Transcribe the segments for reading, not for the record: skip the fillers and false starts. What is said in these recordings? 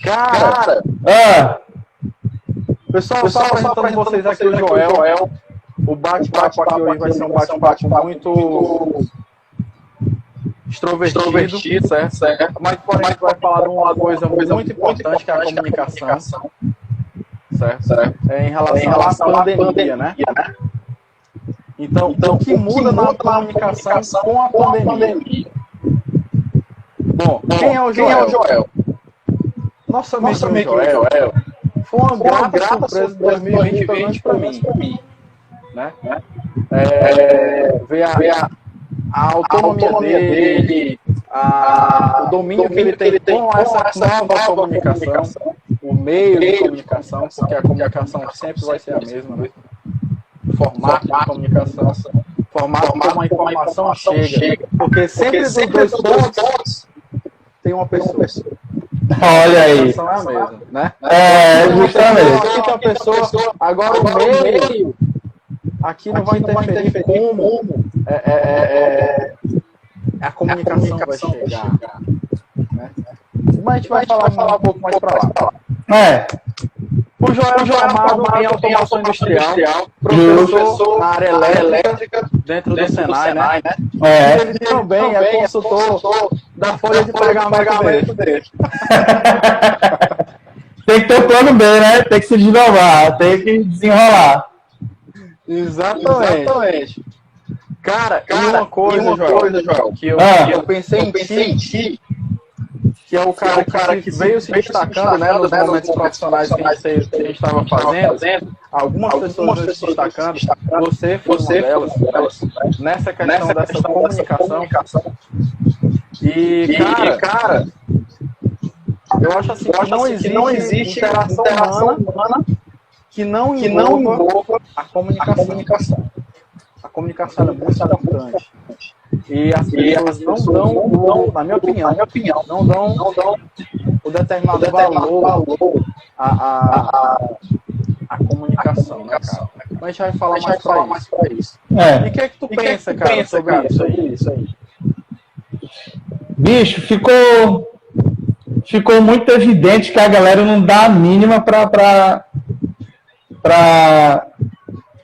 Cara, pessoal, só apresentando vocês aqui o Joel. O bate-papo aqui hoje vai ser um bate-papo muito extrovertido, certo? Mas porém a gente vai falar de uma coisa muito importante, que é a comunicação, certo? Em relação à pandemia, né? Então, o que muda na comunicação com a pandemia? Bom, quem é o Joel? Nosso amigo Joel foi uma grata surpresa de 2020 para mim. Né? Ver a autonomia dele, o domínio que ele tem com essa nova comunicação, o meio de comunicação, porque a comunicação sempre vai ser a mesma, né? Formato de comunicação, formato como a informação chega, porque sempre dos dois pontos tem uma pessoa. Olha aí. A informação é a mesma, né? Justamente. Aqui tem uma pessoa, agora o meio aqui não vai interferir como a comunicação vai chegar. Né? Mas a gente vai falar um pouco mais para lá. O Joel é formado em automação industrial, professor na área elétrica, dentro do Senai, né? Ele também é consultor da folha de pagamento dele. Tem que ter o plano B, né? Tem que se desdobrar, tem que desenrolar. Exatamente. Cara, e uma coisa, Joel, que eu pensei em ti, que é o cara que veio se destacando, né, nos momentos profissionais que a gente estava fazendo, algumas pessoas veio se destacando, você foi uma delas, nessa questão dessa comunicação. E, cara, eu acho assim, que não existe interação humana que não envolva a comunicação. A comunicação é muito importante. E as pessoas não dão, na minha opinião, não dão o determinado valor à comunicação, né, cara? Mas a gente vai falar mais pra isso. E o que é que tu pensa, cara, sobre isso aí? Bicho, ficou muito evidente que a galera não dá a mínima para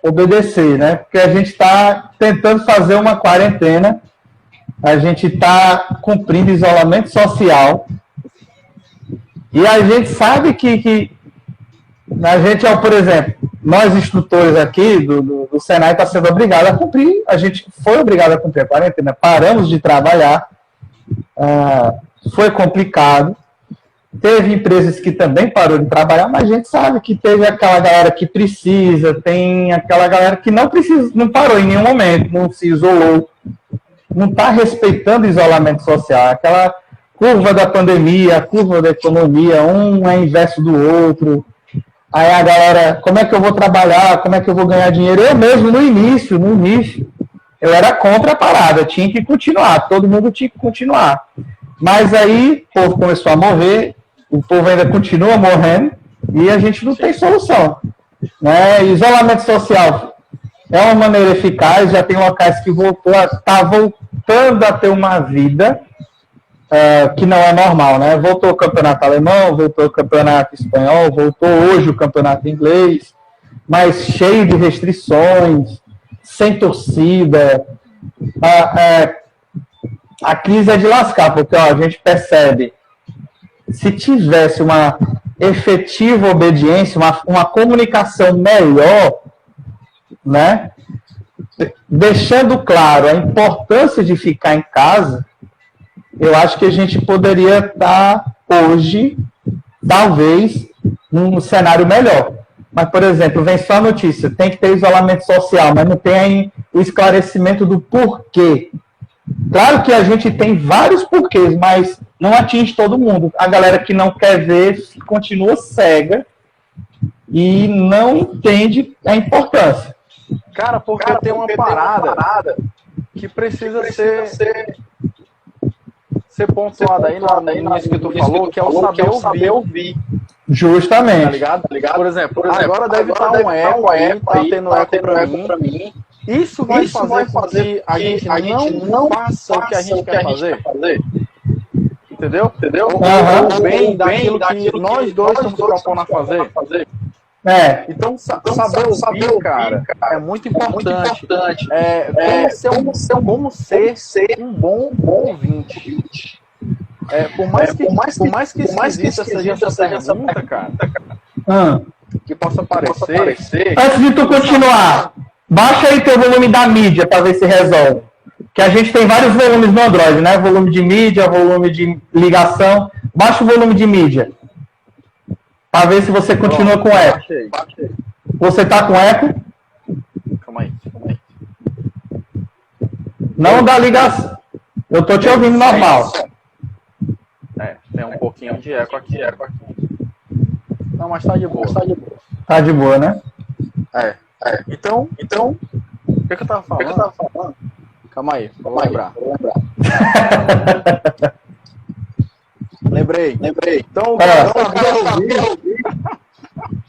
obedecer, né? Porque a gente está tentando fazer uma quarentena, a gente está cumprindo isolamento social e a gente sabe que a gente, por exemplo, nós instrutores aqui do Senai está sendo obrigado a cumprir, a gente foi obrigado a cumprir a quarentena, paramos de trabalhar, foi complicado. Teve empresas que também parou de trabalhar, mas a gente sabe que teve aquela galera que precisa, tem aquela galera que não precisa, não parou em nenhum momento, não se isolou, não está respeitando o isolamento social. Aquela curva da pandemia, a curva da economia, um é inverso do outro. Aí a galera, como é que eu vou trabalhar, como é que eu vou ganhar dinheiro? Eu mesmo, no início, eu era contra a parada, tinha que continuar, todo mundo tinha que continuar. Mas aí o povo começou a morrer, o povo ainda continua morrendo e a gente não tem solução. Né? Isolamento social é uma maneira eficaz, já tem locais que está voltando a ter uma vida que não é normal. Né? Voltou o campeonato alemão, voltou o campeonato espanhol, voltou hoje o campeonato inglês, mas cheio de restrições, sem torcida. A crise é de lascar, porque a gente percebe, se tivesse uma efetiva obediência, uma comunicação melhor, né, deixando claro a importância de ficar em casa, eu acho que a gente poderia estar hoje, talvez, num cenário melhor. Mas, por exemplo, vem só a notícia, tem que ter isolamento social, mas não tem o esclarecimento do porquê. Claro que a gente tem vários porquês, mas não atinge todo mundo. A galera que não quer ver continua cega e não entende a importância. Cara, porque tem uma parada que precisa ser pontuada aí nisso que tu falou, que é o saber ouvir. Justamente. Tá ligado? Por exemplo, agora deve estar um eco aí, tá tendo eco pra mim. Isso vai fazer com que a gente não faça o que a gente quer fazer. Entendeu? Uhum. Ou bem daquilo que nós dois estamos propondo a fazer. Então, saber ouvir, cara, é muito importante. Como ser um bom ouvinte. Por mais que esquisita seja essa pergunta, cara, que possa parecer... Antes de tu continuar, baixa aí teu volume da mídia para ver se resolve. Que a gente tem vários volumes no Android, né? Volume de mídia, volume de ligação. Baixa o volume de mídia. Para ver se você continua com eco. Baixei. Você tá com eco? Calma aí. Não dá ligação. Eu tô te ouvindo normal. Tem um pouquinho de eco aqui. Não, mas tá de boa. Tá de boa, né? Então, o que eu tava falando? Calma aí, vou lembrar. Lembrei. Então,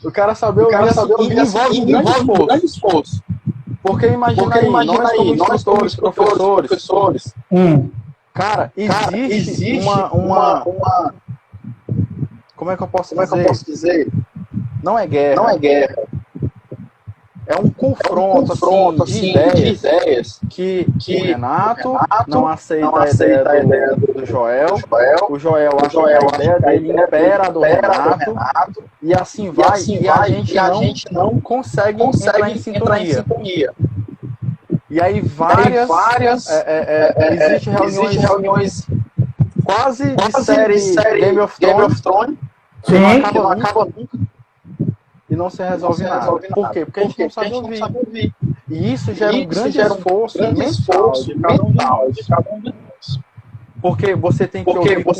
o cara saber ouvir envolve um grande esforço. Porque imagina aí, nós como instrutores, professores, cara, existe uma... Como é que eu posso dizer? Não é guerra. É um confronto assim, de ideias que o Renato não aceita a ideia do Joel. O Joel acha que a ideia dele impera do Renato. E assim vai. E a gente não consegue entrar em sintonia. E aí existem reuniões quase de série Game of Thrones. Que não acaba nunca. E não se resolve nada. Por quê? Porque a gente não sabe ouvir. E isso gera um grande esforço mental de cada um de nós. Porque você tem que ouvir com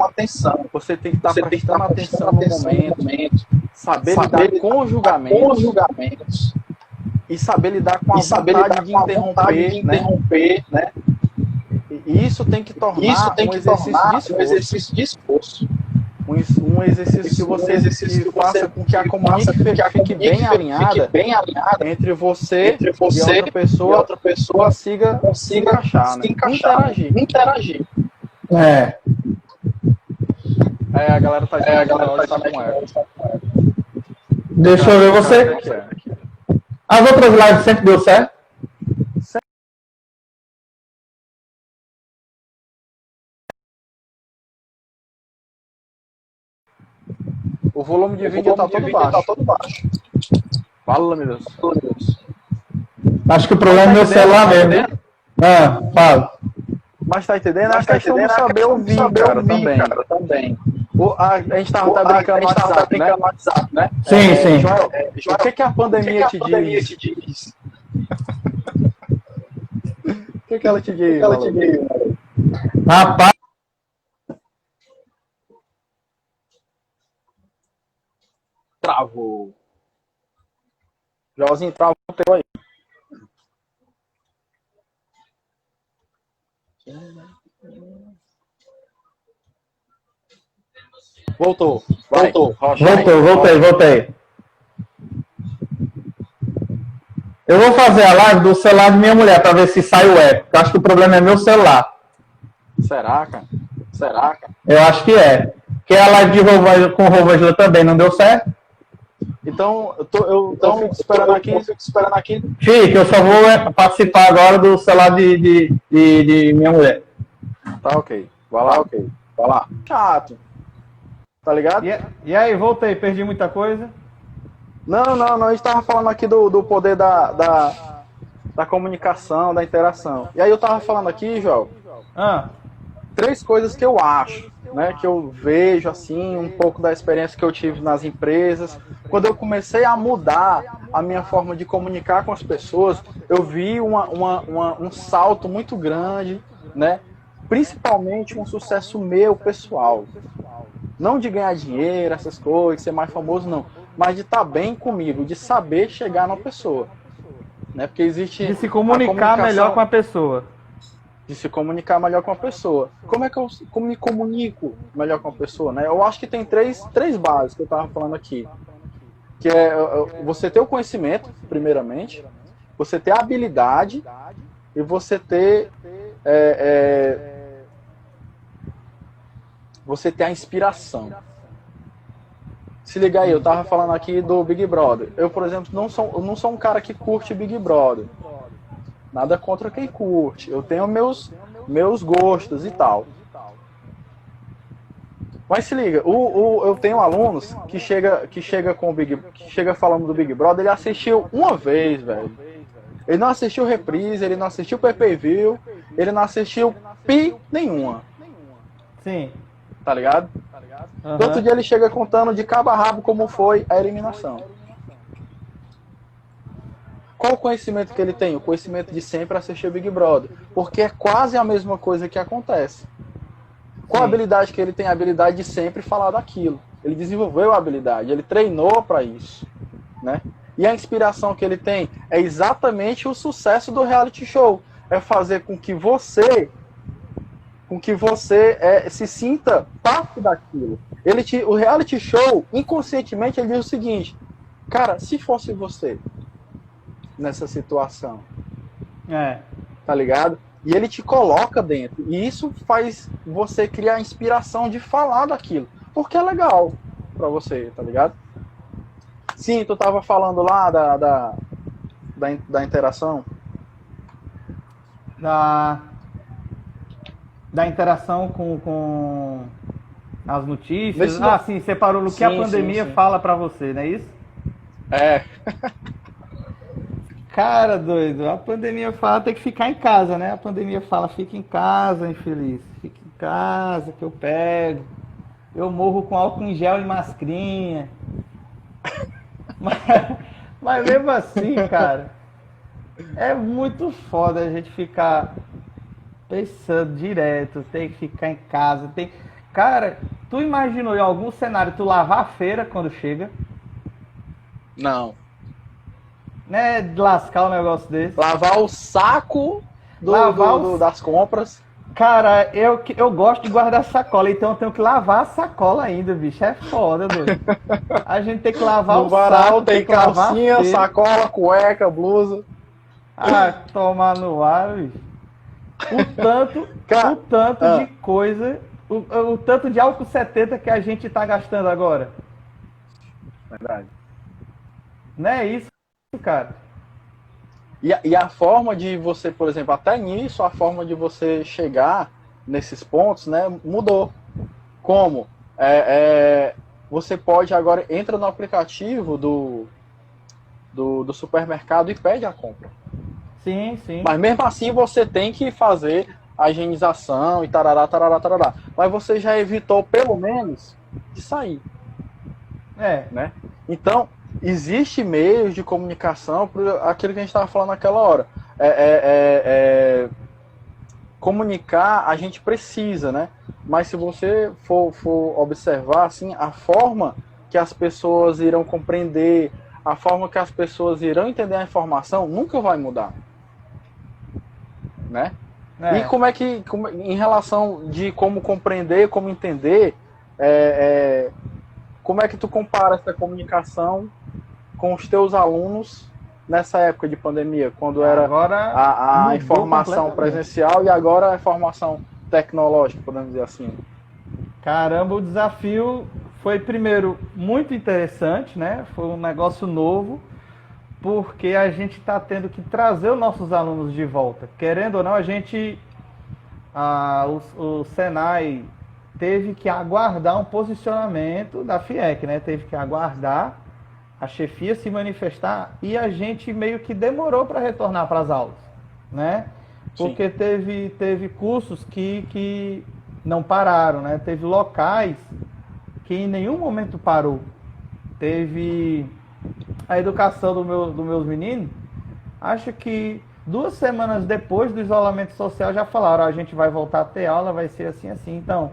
atenção. Você tem que estar prestando atenção no momento. Saber lidar com os julgamentos. E saber lidar com a vontade de interromper, né? E isso tem que tornar um exercício de esforço. Um exercício que você faça com que a comunicação fique bem alinhada entre você e outra pessoa consiga se encaixar, né? Interagir. A galera tá dizendo com ela. Deixa eu ver você. As outras lives sempre deu certo? O volume de vídeo tá todo baixo. Fala, meu Deus. Acho que o problema é meu celular mesmo. Fala. Mas tá entendendo? A questão de saber ouvir, cara, também. A gente tava até brincando no WhatsApp, né? Sim. Joel, o que a pandemia te diz? O que ela te diz? Rapaz. Travou. Joelzinho, travou o teu aí. Voltou. Voltei. Eu vou fazer a live do celular de minha mulher para ver se sai o eco. Eu acho que o problema é meu celular. Será, cara? Eu acho que é. Porque a live de com o Rovangela também não deu certo. Então, eu fico esperando aqui. Fica, eu só vou participar agora do celular de minha mulher. Tá ok. Vai lá. Chato. Tá ligado? E aí, voltei, perdi muita coisa? Não, a gente tava falando aqui do poder da comunicação, da interação. E aí eu tava falando aqui, Joel, 3 coisas que eu acho, né, que eu vejo, assim, um pouco da experiência que eu tive nas empresas. Quando eu comecei a mudar a minha forma de comunicar com as pessoas, eu vi um salto muito grande, né, principalmente um sucesso meu, pessoal. Não de ganhar dinheiro, essas coisas, ser mais famoso, não. Mas de estar bem comigo, de saber chegar na pessoa. Né? Porque existe... De se comunicar melhor com a pessoa. De se comunicar melhor com a pessoa. Como é que eu me comunico melhor com a pessoa? Né? Eu acho que tem três bases que eu estava falando aqui. Que é você ter o conhecimento, primeiramente. Você ter a habilidade. E você ter... você ter a inspiração. Se liga aí, eu tava falando aqui do Big Brother. Eu, por exemplo, não sou um cara que curte Big Brother. Nada contra quem curte. Eu tenho meus gostos e tal. Mas se liga, eu tenho alunos que chega falando do Big Brother, ele assistiu uma vez, velho. Ele não assistiu reprise, ele não assistiu pay-per-view, ele não assistiu nenhuma. Sim. Tá ligado? Uhum. Todo dia ele chega contando de cabo a rabo como foi a eliminação. Qual o conhecimento que ele tem? O conhecimento de sempre assistir o Big Brother. Porque é quase a mesma coisa que acontece. Qual a habilidade que ele tem? A habilidade de sempre falar daquilo. Ele desenvolveu a habilidade, ele treinou para isso, né? E a inspiração que ele tem é exatamente o sucesso do reality show. É fazer com que você se sinta parte daquilo. O reality show, inconscientemente, ele diz o seguinte: cara, se fosse você nessa situação, tá ligado? E ele te coloca dentro. E isso faz você criar a inspiração de falar daquilo. Porque é legal pra você, tá ligado? Sim, tu tava falando lá da interação. Da interação com as notícias. Sim, você parou no que a pandemia fala pra você, não é isso? É. Cara, doido, a pandemia fala tem que ficar em casa, né? A pandemia fala, fica em casa, infeliz. Fica em casa que eu pego. Eu morro com álcool em gel e mascarinha. Mas mesmo assim, cara, é muito foda a gente ficar pensando direto, tem que ficar em casa. Cara, tu imaginou em algum cenário tu lavar a feira quando chega? Não. Né, de lascar um negócio desse. Lavar o saco das compras. Cara, eu gosto de guardar sacola, então eu tenho que lavar a sacola ainda, bicho. É foda, doido. A gente tem que lavar no o varal saco. Tem calcinha, sacola, cueca, blusa. Tomar no ar, bicho. O tanto de coisa, o tanto de álcool 70 que a gente tá gastando agora. Verdade. Não é isso, cara. E a forma de você, por exemplo, até nisso, a forma de você chegar nesses pontos, né, mudou. Como? Você pode agora, entra no aplicativo do supermercado e pede a compra. Sim, sim. Mas mesmo assim você tem que fazer a higienização e tarará, tarará, tarará. Mas você já evitou, pelo menos, de sair. Né? Então, existe meios de comunicação para aquilo que a gente estava falando naquela hora. Comunicar, a gente precisa, né? Mas se você for observar assim, a forma que as pessoas irão compreender, a forma que as pessoas irão entender a informação, nunca vai mudar. Né? E como é que, em relação de como compreender, como entender, como é que tu compara essa comunicação com os teus alunos nessa época de pandemia, quando era a informação presencial e agora a informação tecnológica, podemos dizer assim? Caramba, o desafio foi, primeiro, muito interessante, né? Foi um negócio novo, porque a gente está tendo que trazer os nossos alunos de volta. Querendo ou não, o Senai teve que aguardar um posicionamento da FIEC, né? Teve que aguardar a chefia se manifestar e a gente meio que demorou para retornar para as aulas, né? Porque teve cursos que não pararam, né? Teve locais que em nenhum momento parou. Teve a educação dos meus meninos, acho que 2 semanas depois do isolamento social já falaram, a gente vai voltar a ter aula, vai ser assim, assim. Então,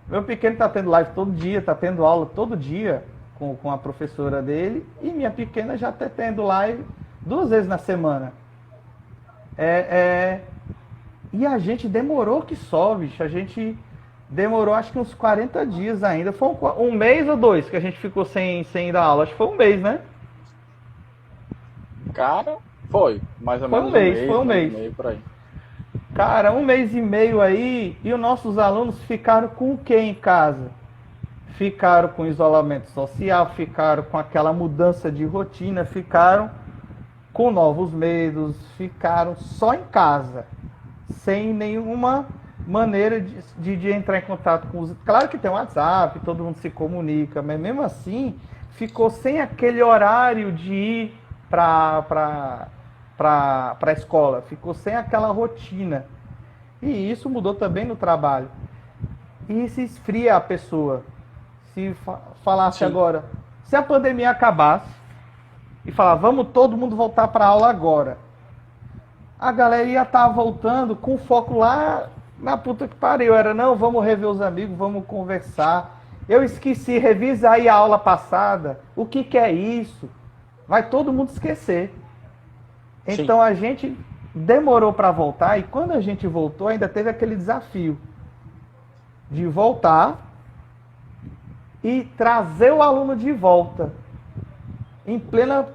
meu pequeno está tendo live todo dia, está tendo aula todo dia com a professora dele, e minha pequena já está tendo live 2 vezes na semana. E a gente demorou que só, bicho. A gente demorou acho que uns 40 dias ainda. Foi um mês ou 2 que a gente ficou sem ir dar aula. Acho que foi um mês, né? Cara, foi. Mais ou menos foi um mês. Meio por aí. Cara, 1 mês e meio aí, e os nossos alunos ficaram com o que em casa? Ficaram com isolamento social, ficaram com aquela mudança de rotina, ficaram com novos medos, ficaram só em casa, sem nenhuma maneira de entrar em contato com os... Claro que tem o WhatsApp, todo mundo se comunica, mas mesmo assim, ficou sem aquele horário de ir para a escola, ficou sem aquela rotina. E isso mudou também no trabalho. E se esfria a pessoa. Se falasse Sim. agora, se a pandemia acabasse e falar, vamos todo mundo voltar para a aula agora, a galera ia estar voltando com foco lá na puta que pariu. Era, não, vamos rever os amigos, vamos conversar. Eu esqueci, revisa aí a aula passada. O que é isso? Vai todo mundo esquecer. Então Sim. a gente demorou para voltar, e quando a gente voltou, ainda teve aquele desafio de voltar e trazer o aluno de volta em plena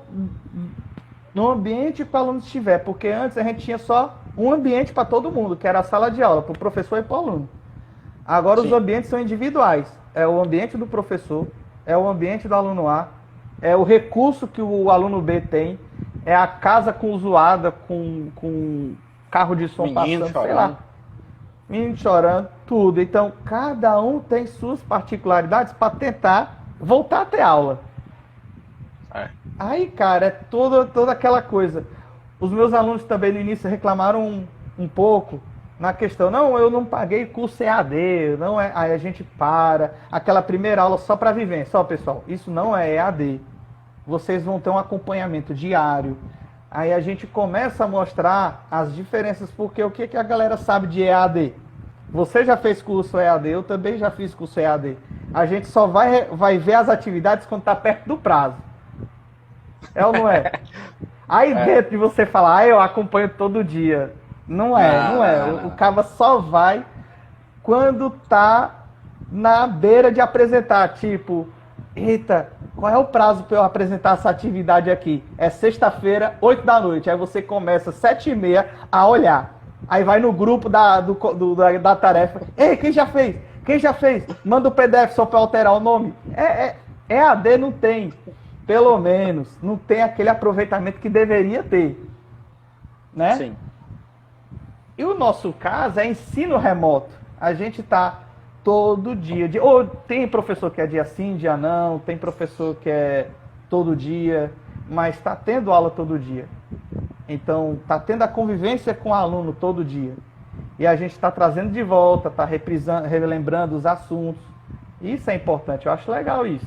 no ambiente que o aluno estiver, porque antes a gente tinha só um ambiente para todo mundo, que era a sala de aula, para o professor e para o aluno. Agora Sim. os ambientes são individuais. É o ambiente do professor, é o ambiente do aluno A, é o recurso que o aluno B tem, é a casa com zoada, com carro de som menino passando, chorando. Sei lá. Menino chorando, tudo. Então, cada um tem suas particularidades para tentar voltar a ter aula. É. Aí, cara, é toda aquela coisa. Os meus alunos também no início reclamaram um pouco na questão, não, eu não paguei curso EAD, não é, aí a gente para, aquela primeira aula só para vivência. Ó, pessoal, isso não é EAD. Vocês vão ter um acompanhamento diário. Aí a gente começa a mostrar as diferenças, porque o que a galera sabe de EAD? Você já fez curso EAD, eu também já fiz curso EAD. A gente só vai ver as atividades quando está perto do prazo. É ou não é? Aí dentro de você falar, eu acompanho todo dia. Não é. O cara só vai quando tá na beira de apresentar. Tipo, eita, qual é o prazo para eu apresentar essa atividade aqui? É sexta-feira, 8 da noite. Aí você começa 7h30 a olhar. Aí vai no grupo da tarefa. Ei, quem já fez? Quem já fez? Manda o PDF só para alterar o nome. EAD não tem. Pelo menos, não tem aquele aproveitamento que deveria ter. Né? Sim. E o nosso caso é ensino remoto. A gente está todo dia. Ou tem professor que é dia sim, dia não. Tem professor que é todo dia. Mas está tendo aula todo dia. Então, está tendo a convivência com o aluno todo dia. E a gente está trazendo de volta, está relembrando os assuntos. Isso é importante, eu acho legal isso.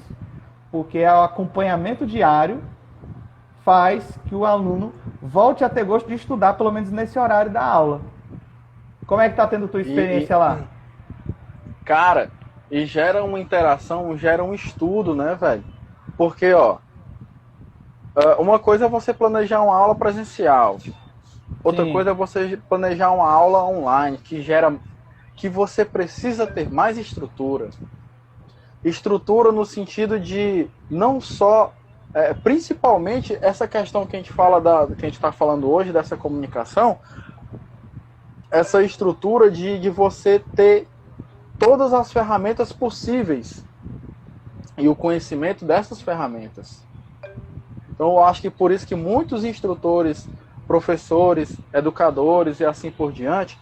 Porque o acompanhamento diário faz que o aluno volte a ter gosto de estudar, pelo menos nesse horário da aula. Como é que está tendo a tua experiência lá? Cara, e gera uma interação, gera um estudo, né, velho? Porque, ó, uma coisa é você planejar uma aula presencial. Outra Sim. coisa é você planejar uma aula online, que você precisa ter mais estrutura. Estrutura no sentido de não só, principalmente essa questão que a gente fala que a gente está falando hoje, dessa comunicação, essa estrutura de você ter todas as ferramentas possíveis e o conhecimento dessas ferramentas. Então eu acho que por isso que muitos instrutores, professores, educadores e assim por diante,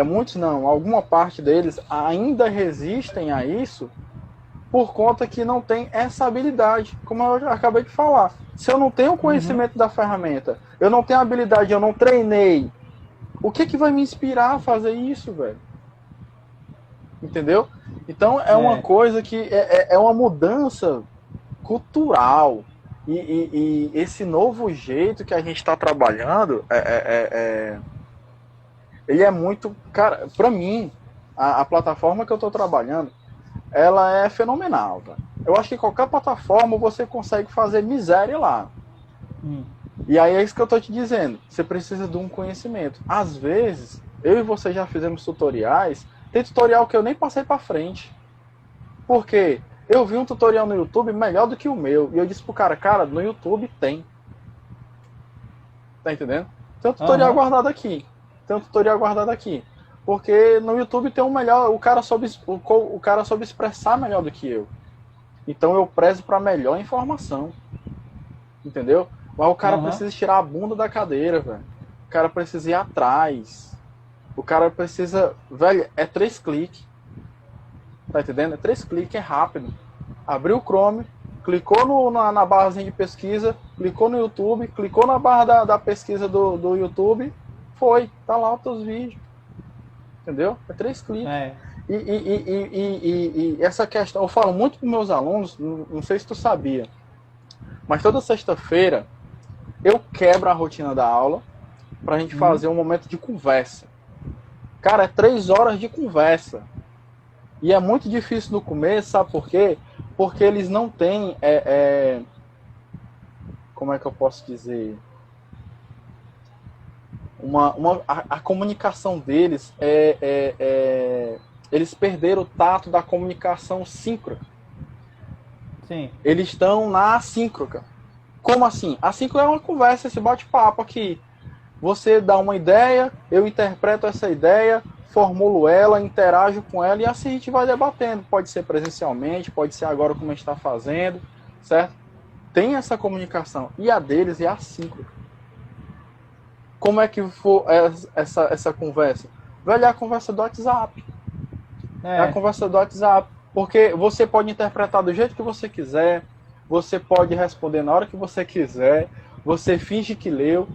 muitos não, alguma parte deles ainda resistem a isso por conta que não tem essa habilidade, como eu já acabei de falar. Se eu não tenho o conhecimento da ferramenta, eu não tenho habilidade, eu não treinei, o que vai me inspirar a fazer isso, velho? Entendeu? Então é uma coisa que é uma mudança cultural. E esse novo jeito que a gente está trabalhando, ele é muito... Cara, pra mim, a plataforma que eu estou trabalhando, ela é fenomenal, velho. Eu acho que qualquer plataforma você consegue fazer miséria lá. E aí é isso que eu estou te dizendo. Você precisa de um conhecimento. Às vezes, eu e você já fizemos tutoriais, tem tutorial que eu nem passei para frente. Por quê? Eu vi um tutorial no YouTube melhor do que o meu. E eu disse pro cara, no YouTube tem. Tá entendendo? Tem um tutorial guardado aqui. tem um tutorial guardado aqui. Porque no YouTube tem um melhor, o cara soube expressar melhor do que eu. Então eu prezo para melhor informação. Entendeu? Mas o cara precisa tirar a bunda da cadeira, velho. O cara precisa ir atrás. O cara precisa... Velho, é 3 cliques. Tá entendendo? É 3 cliques, é rápido. Abriu o Chrome, clicou na barrazinha de pesquisa, clicou no YouTube, clicou na barra da pesquisa do YouTube, foi. Tá lá os teus vídeos. Entendeu? É 3 cliques. E essa questão... Eu falo muito com meus alunos, não sei se tu sabia, mas toda sexta-feira eu quebro a rotina da aula pra gente fazer um momento de conversa. Cara, é 3 horas de conversa. E é muito difícil no começo, sabe por quê? Porque eles não têm... como é que eu posso dizer? A comunicação deles eles perderam o tato da comunicação síncrona. Sim. Eles estão na assíncrona. Como assim? Assíncrona é uma conversa, esse bate-papo aqui. Você dá uma ideia, eu interpreto essa ideia, formulo ela, interajo com ela e assim a gente vai debatendo. Pode ser presencialmente, pode ser agora como a gente está fazendo, certo? Tem essa comunicação. E a deles é assíncrona. Como é que for essa conversa? Velho, é a conversa do WhatsApp. É a conversa do WhatsApp. Porque você pode interpretar do jeito que você quiser, você pode responder na hora que você quiser, você finge que leu.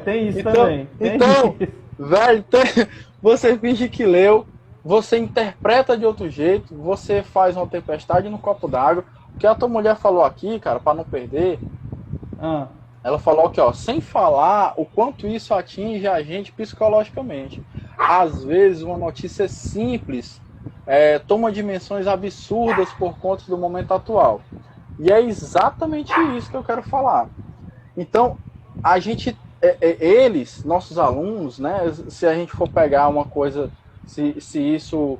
Tem isso também. Então, velho, você finge que leu, você interpreta de outro jeito, você faz uma tempestade no copo d'água. O que a tua mulher falou aqui, cara, para não perder, ela falou que, ó, sem falar o quanto isso atinge a gente psicologicamente. Às vezes, uma notícia simples toma dimensões absurdas por conta do momento atual. E é exatamente isso que eu quero falar. Então, a gente, eles, nossos alunos, né, se a gente for pegar uma coisa, se isso,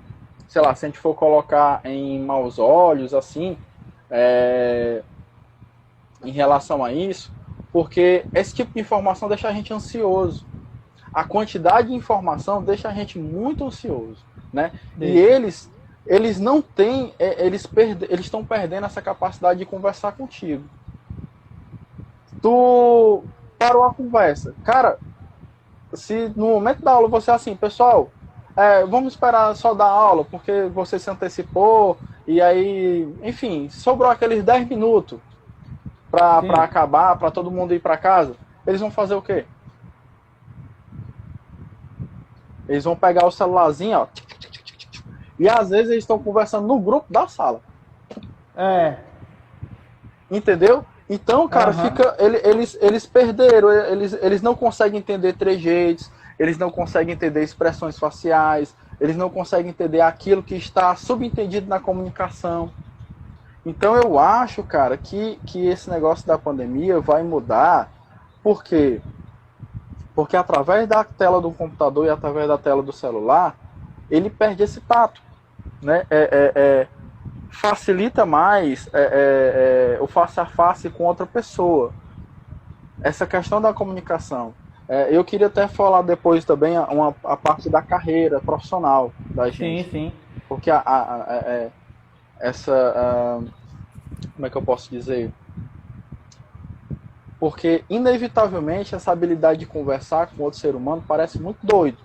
sei lá, se a gente for colocar em maus olhos, assim, em relação a isso, porque esse tipo de informação deixa a gente ansioso. A quantidade de informação deixa a gente muito ansioso, né? E eles não têm, eles estão perdendo essa capacidade de conversar contigo. Tu parou a conversa. Cara, se no momento da aula você é assim, pessoal, vamos esperar só dar aula, porque você se antecipou, e aí, enfim, sobrou aqueles 10 minutos para acabar, para todo mundo ir para casa, eles vão fazer o quê? Eles vão pegar o celularzinho, ó, e às vezes eles estão conversando no grupo da sala. Entendeu? Então, cara, eles perderam, eles não conseguem entender trejeitos, eles não conseguem entender expressões faciais, eles não conseguem entender aquilo que está subentendido na comunicação. Então eu acho, cara, que esse negócio da pandemia vai mudar. Por quê? Porque através da tela do computador e através da tela do celular, ele perde esse tato, né? Facilita mais o face a face com outra pessoa. Essa questão da comunicação. Eu queria até falar depois também a parte da carreira profissional da gente. Sim. Porque como é que eu posso dizer? Porque, inevitavelmente, essa habilidade de conversar com outro ser humano parece muito doido.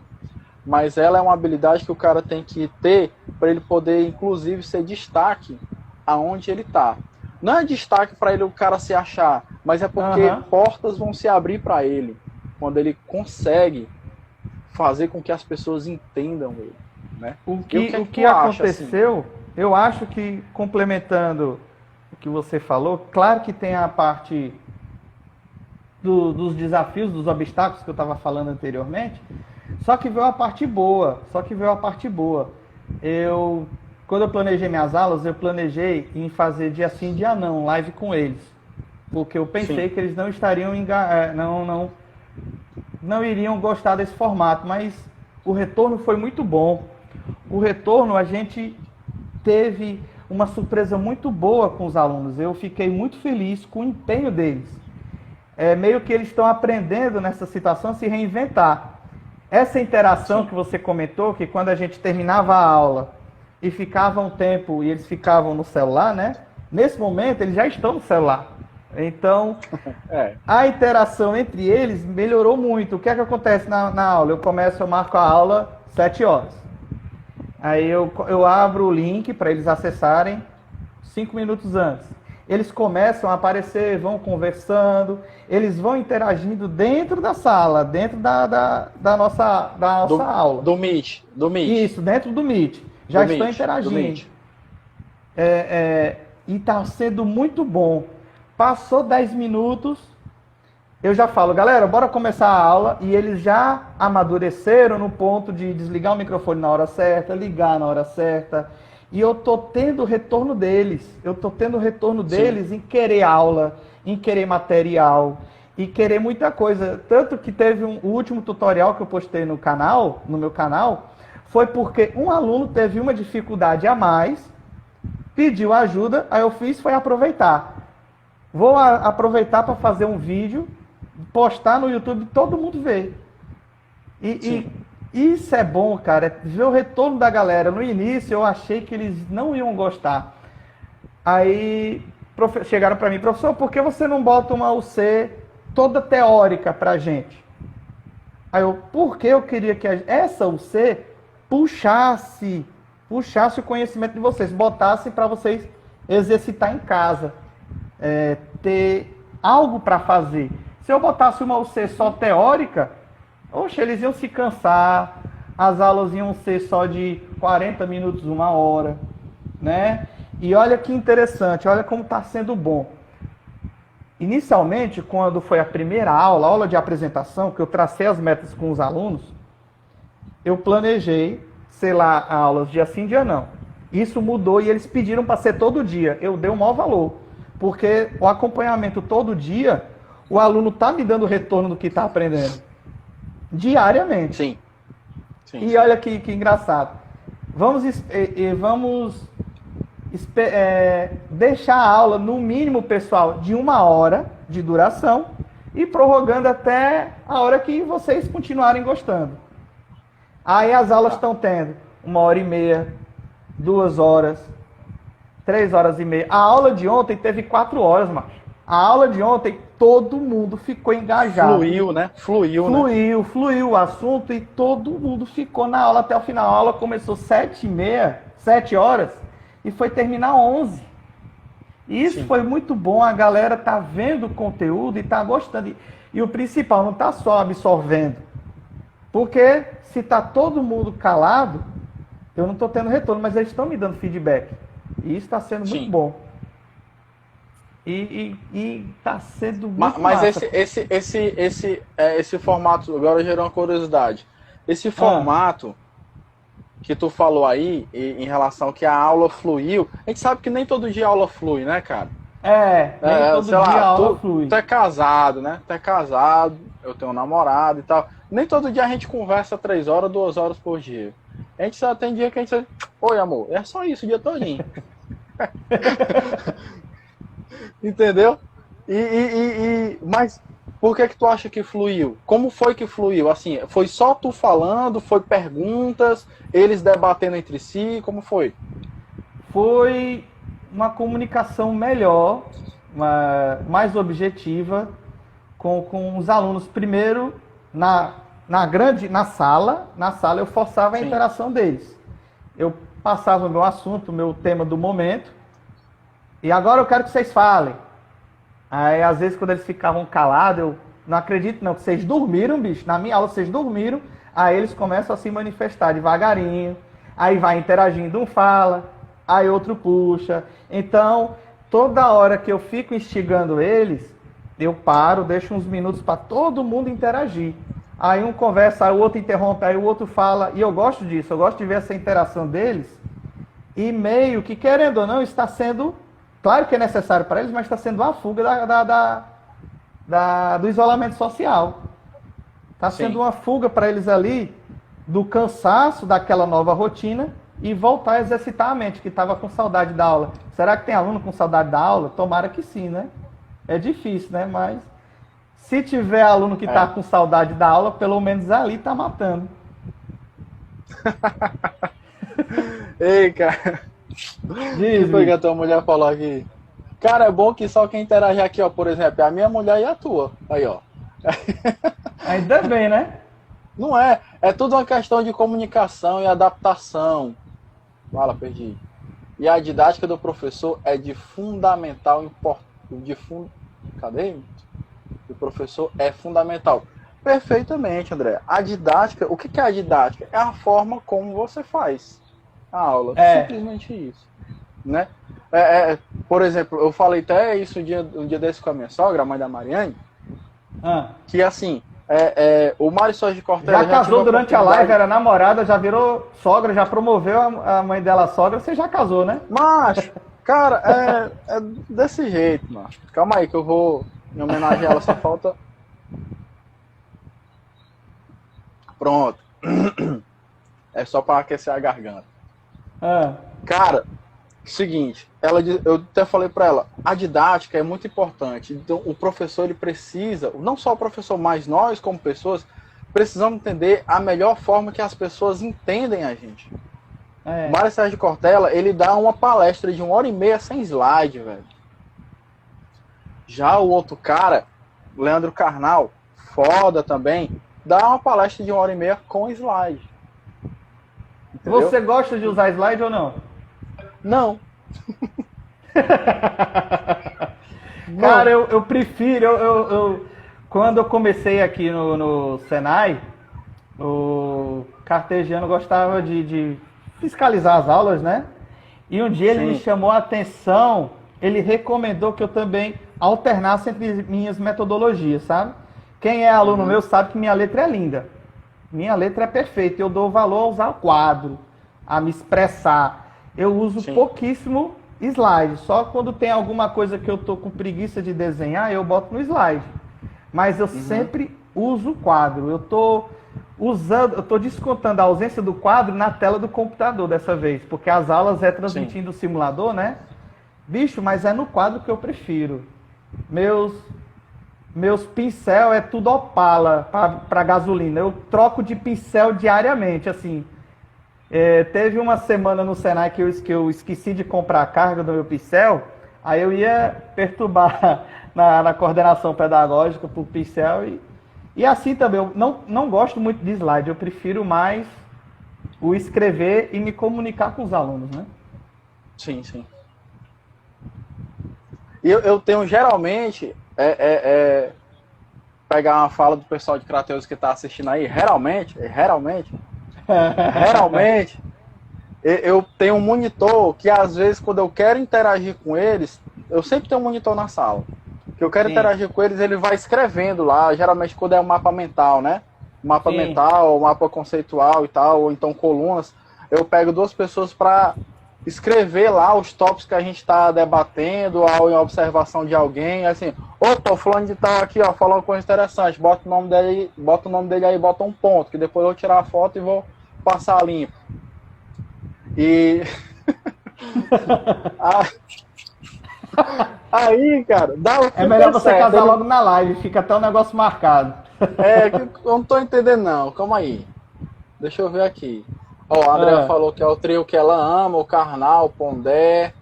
Mas ela é uma habilidade que o cara tem que ter para ele poder, inclusive, ser destaque aonde ele está. Não é destaque para ele o cara se achar, mas é porque portas vão se abrir para ele quando ele consegue fazer com que as pessoas entendam ele. Né? O que aconteceu, assim? Eu acho que, complementando o que você falou, claro que tem a parte dos desafios, dos obstáculos que eu estava falando anteriormente, só que veio a parte boa. Quando eu planejei minhas aulas, eu planejei em fazer dia sim, dia não, live com eles. Porque eu pensei que eles não estariam não iriam gostar desse formato, mas o retorno foi muito bom. O retorno, a gente teve uma surpresa muito boa com os alunos. Eu fiquei muito feliz com o empenho deles. meio que eles estão aprendendo nessa situação a se reinventar. Essa interação que você comentou, que quando a gente terminava a aula e ficava um tempo e eles ficavam no celular, né? Nesse momento eles já estão no celular. Então, a interação entre eles melhorou muito. O que é que acontece na aula? Eu marco a aula 7 horas. Aí eu abro o link para eles acessarem 5 minutos antes. Eles começam a aparecer, vão conversando, eles vão interagindo dentro da sala, dentro da nossa aula. Do Meet. Isso, dentro do Meet. Já estão interagindo. E está sendo muito bom. Passou 10 minutos, eu já falo, galera, bora começar a aula. E eles já amadureceram no ponto de desligar o microfone na hora certa, ligar na hora certa. E eu tô tendo o retorno deles. Em querer aula, em querer material, e querer muita coisa. Tanto que teve o último tutorial que eu postei no meu canal, foi porque um aluno teve uma dificuldade a mais, pediu ajuda, aí eu foi aproveitar. Vou aproveitar para fazer um vídeo, postar no YouTube, todo mundo vê. E isso é bom, cara, ver o retorno da galera. No início eu achei que eles não iam gostar. Aí chegaram para mim, professor, por que você não bota uma UC toda teórica pra gente? Aí porque eu queria que essa UC puxasse o conhecimento de vocês, botasse para vocês exercitar em casa, ter algo para fazer. Se eu botasse uma UC só teórica, eles iam se cansar, as aulas iam ser só de 40 minutos, 1 hora, né? E olha que interessante, olha como está sendo bom. Inicialmente, quando foi a primeira aula de apresentação, que eu tracei as metas com os alunos, eu planejei, aulas dia sim, dia não. Isso mudou e eles pediram para ser todo dia. Eu dei o maior valor, porque o acompanhamento todo dia, o aluno está me dando retorno do que está aprendendo. Diariamente. Sim. E olha que engraçado. Vamos deixar a aula, no mínimo, pessoal, de 1 hora de duração e prorrogando até a hora que vocês continuarem gostando. Aí as aulas estão tendo 1h30, 2 horas, 3 horas e meia. A aula de ontem teve 4 horas, macho. A aula de ontem, todo mundo ficou engajado. Fluiu, né? Fluiu o assunto e todo mundo ficou na aula até o final. A aula começou 7h30, 7 horas, e foi terminar 11. E isso foi muito bom, a galera tá vendo o conteúdo e tá gostando. E o principal, não tá só absorvendo. Porque se tá todo mundo calado, eu não tô tendo retorno, mas eles estão me dando feedback. E isso está sendo muito bom. E tá sendo muito Mas massa. esse formato, agora gerou uma curiosidade. Esse formato que tu falou aí, em relação que a aula fluiu, a gente sabe que nem todo dia a aula flui, né, cara? Nem todo dia a aula flui. Tu é casado, né? Tu é casado, eu tenho um namorado e tal. Nem todo dia a gente conversa 3 horas, 2 horas por dia. A gente só tem dia que a gente... Oi, amor, é só isso o dia todinho. Entendeu? Mas por que tu acha que fluiu? Como foi que fluiu? Assim, foi só tu falando? Foi perguntas? Eles debatendo entre si? Como foi? Foi uma comunicação melhor, mais objetiva com os alunos. Primeiro, na sala eu forçava a interação deles. Eu passava o meu assunto, o meu tema do momento, e agora eu quero que vocês falem. Aí, às vezes, quando eles ficavam calados, eu não acredito não, que vocês dormiram, bicho. Na minha aula, vocês dormiram. Aí eles começam a se manifestar devagarinho. Aí vai interagindo, um fala, aí outro puxa. Então, toda hora que eu fico instigando eles, eu paro, deixo uns minutos para todo mundo interagir. Aí um conversa, aí o outro interrompe, aí o outro fala. E eu gosto disso, eu gosto de ver essa interação deles. E meio que, querendo ou não, está sendo... Claro que é necessário para eles, mas está sendo uma fuga do isolamento social. Está sendo uma fuga para eles ali do cansaço daquela nova rotina e voltar a exercitar a mente, que estava com saudade da aula. Será que tem aluno com saudade da aula? Tomara que sim, né? É difícil, né? Mas Se tiver aluno que tá com saudade da aula, pelo menos ali tá matando. Ei, cara. Que foi que a tua mulher falou aqui? Cara, é bom que só quem interage aqui, ó, por exemplo, é a minha mulher e a tua. Aí, ó. Ainda bem, né? Não é. É tudo uma questão de comunicação e adaptação. Fala, perdi. E a didática do professor é de fundamental importância. Cadê? O professor é fundamental. Perfeitamente, André. A didática, o que é a didática? É a forma como você faz a aula. Simplesmente isso. Né? Por exemplo, eu falei até isso um dia desse com a minha sogra, a mãe da Mariane, que assim, o Mário Soares de Cortella... Já casou durante a live, era namorada, já virou sogra, já promoveu a mãe dela sogra, você já casou, né? Mas, cara, é desse jeito, mano. Calma aí que eu vou, em homenagem a ela, só falta... Pronto. É só para aquecer a garganta. Cara, seguinte, eu até falei para ela, a didática é muito importante. Então, o professor, ele precisa, não só o professor, mas nós, como pessoas, precisamos entender a melhor forma que as pessoas entendem a gente. O Mário Sérgio Cortella, ele dá uma palestra de 1h30 sem slide, velho. Já o outro cara, Leandro Carnal, foda também, dá uma palestra de 1h30 com slide. Entendeu? Você gosta de usar slide ou não? Não. Cara, eu prefiro. Quando eu comecei aqui no Senai, o Cartegiano gostava de fiscalizar as aulas, né? E um dia ele me chamou a atenção, ele recomendou que eu também alternasse entre minhas metodologias, sabe? Quem é aluno meu sabe que minha letra é linda. Minha letra é perfeita. Eu dou valor a usar o quadro, a me expressar. Eu uso pouquíssimo slide. Só quando tem alguma coisa que eu tô com preguiça de desenhar, eu boto no slide. Mas eu sempre uso o quadro. Eu tô descontando a ausência do quadro na tela do computador dessa vez. Porque as aulas é transmitindo o simulador, né? Bicho, mas é no quadro que eu prefiro. Meus pincel é tudo Opala para gasolina. Eu troco de pincel diariamente, assim. Teve uma semana no Senai que eu esqueci de comprar a carga do meu pincel, aí eu ia perturbar na coordenação pedagógica por pincel e assim também. Eu não gosto muito de slide, eu prefiro mais o escrever e me comunicar com os alunos, né? Sim. E eu tenho geralmente... pegar uma fala do pessoal de Crateus que está assistindo aí, realmente, eu tenho um monitor que às vezes quando eu quero interagir com eles, eu sempre tenho um monitor na sala, que eu quero interagir com eles, ele vai escrevendo lá, geralmente quando é um mapa mental, né? Mapa mental, mapa conceitual e tal, ou então colunas, eu pego 2 pessoas para escrever lá os tópicos que a gente está debatendo, ou em observação de alguém, assim, opa, o fulano de tal aqui, ó, falou uma coisa interessante, bota o nome dele aí, bota um ponto, que depois eu vou tirar a foto e vou passar limpo. E aí, cara, é melhor você casar logo na live, fica até o negócio marcado. Que eu não tô entendendo não, calma aí. Deixa eu ver aqui. Ó, a Andrea falou que é o trio que ela ama, o Carnal, o Pondé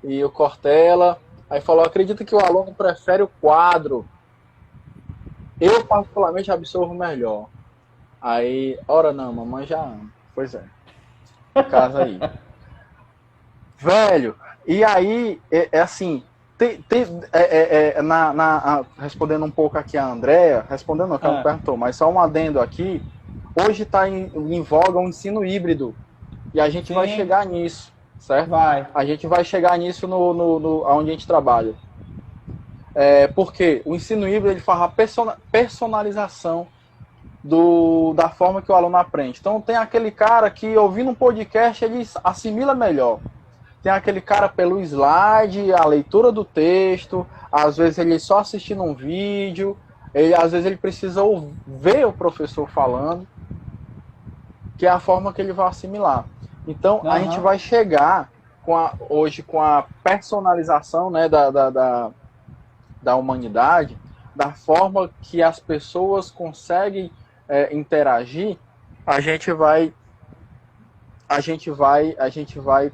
e o Cortella. Aí falou, acredita que o aluno prefere o quadro. Eu particularmente absorvo melhor. Aí, ora não, mamãe já ama. Pois é. Casa aí. Velho, e aí, assim, respondendo um pouco aqui a Andrea, respondendo não, que ela não perguntou, mas só um adendo aqui. Hoje está em voga um ensino híbrido. E a gente vai chegar nisso, certo? A gente vai chegar nisso onde a gente trabalha. Porque o ensino híbrido ele faz a personalização da forma que o aluno aprende. Então tem aquele cara que ouvindo um podcast ele assimila melhor. Tem aquele cara pelo slide, a leitura do texto, às vezes ele só assistindo um vídeo, às vezes ele precisa ver o professor falando, que é a forma que ele vai assimilar. Então, a gente vai chegar hoje com a personalização, né, da humanidade, da forma que as pessoas conseguem interagir, a gente vai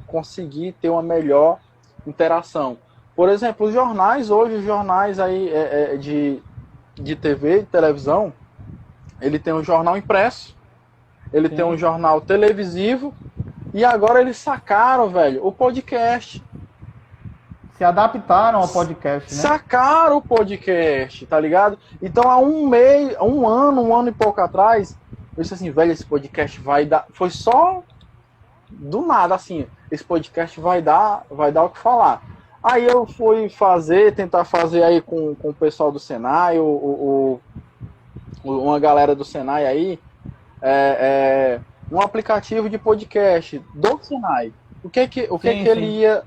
conseguir ter uma melhor interação. Por exemplo, os jornais aí de TV, de televisão, ele tem um jornal impresso, ele tem um jornal televisivo, e agora eles sacaram, velho, o podcast. Se adaptaram ao podcast, né? Sacaram o podcast, tá ligado? Então, há um ano e pouco atrás, eu disse assim, velho, esse podcast vai dar... Foi só do nada, assim, esse podcast vai dar o que falar. Aí eu fui tentar fazer aí com o pessoal do Senai, uma galera do Senai aí, um aplicativo de podcast do Senai. O que ele ia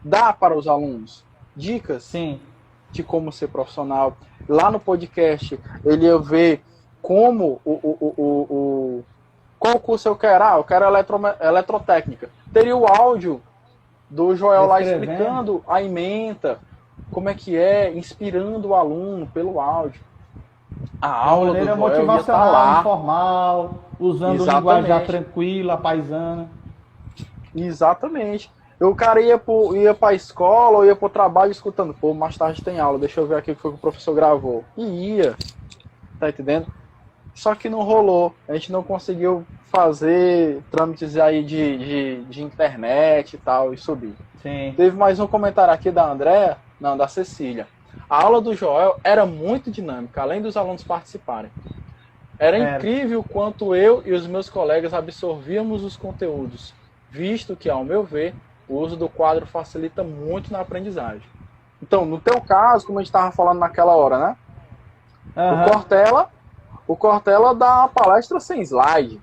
dar para os alunos? Dicas de como ser profissional. Lá no podcast, ele ia ver como qual curso eu quero. Eu quero eletrotécnica. Teria o áudio do Joel lá explicando a ementa, como é que inspirando o aluno pelo áudio. A aula do Joel motivacional, lá, informal, usando linguagem tranquila, paisana. Exatamente. O cara ia para a escola ou ia para o trabalho escutando, pô, mais tarde tem aula, deixa eu ver aqui o que foi que o professor gravou. E ia, tá entendendo? Só que não rolou, a gente não conseguiu fazer trâmites aí de internet e tal, e subir. Sim. Teve mais um comentário aqui da Andréa, não, da Cecília. A aula do Joel era muito dinâmica, além dos alunos participarem. Era incrível quanto eu e os meus colegas absorvíamos os conteúdos, visto que, ao meu ver, o uso do quadro facilita muito na aprendizagem. Então, no teu caso, como a gente estava falando naquela hora, né? Uhum. O Cortella dá uma palestra sem slide.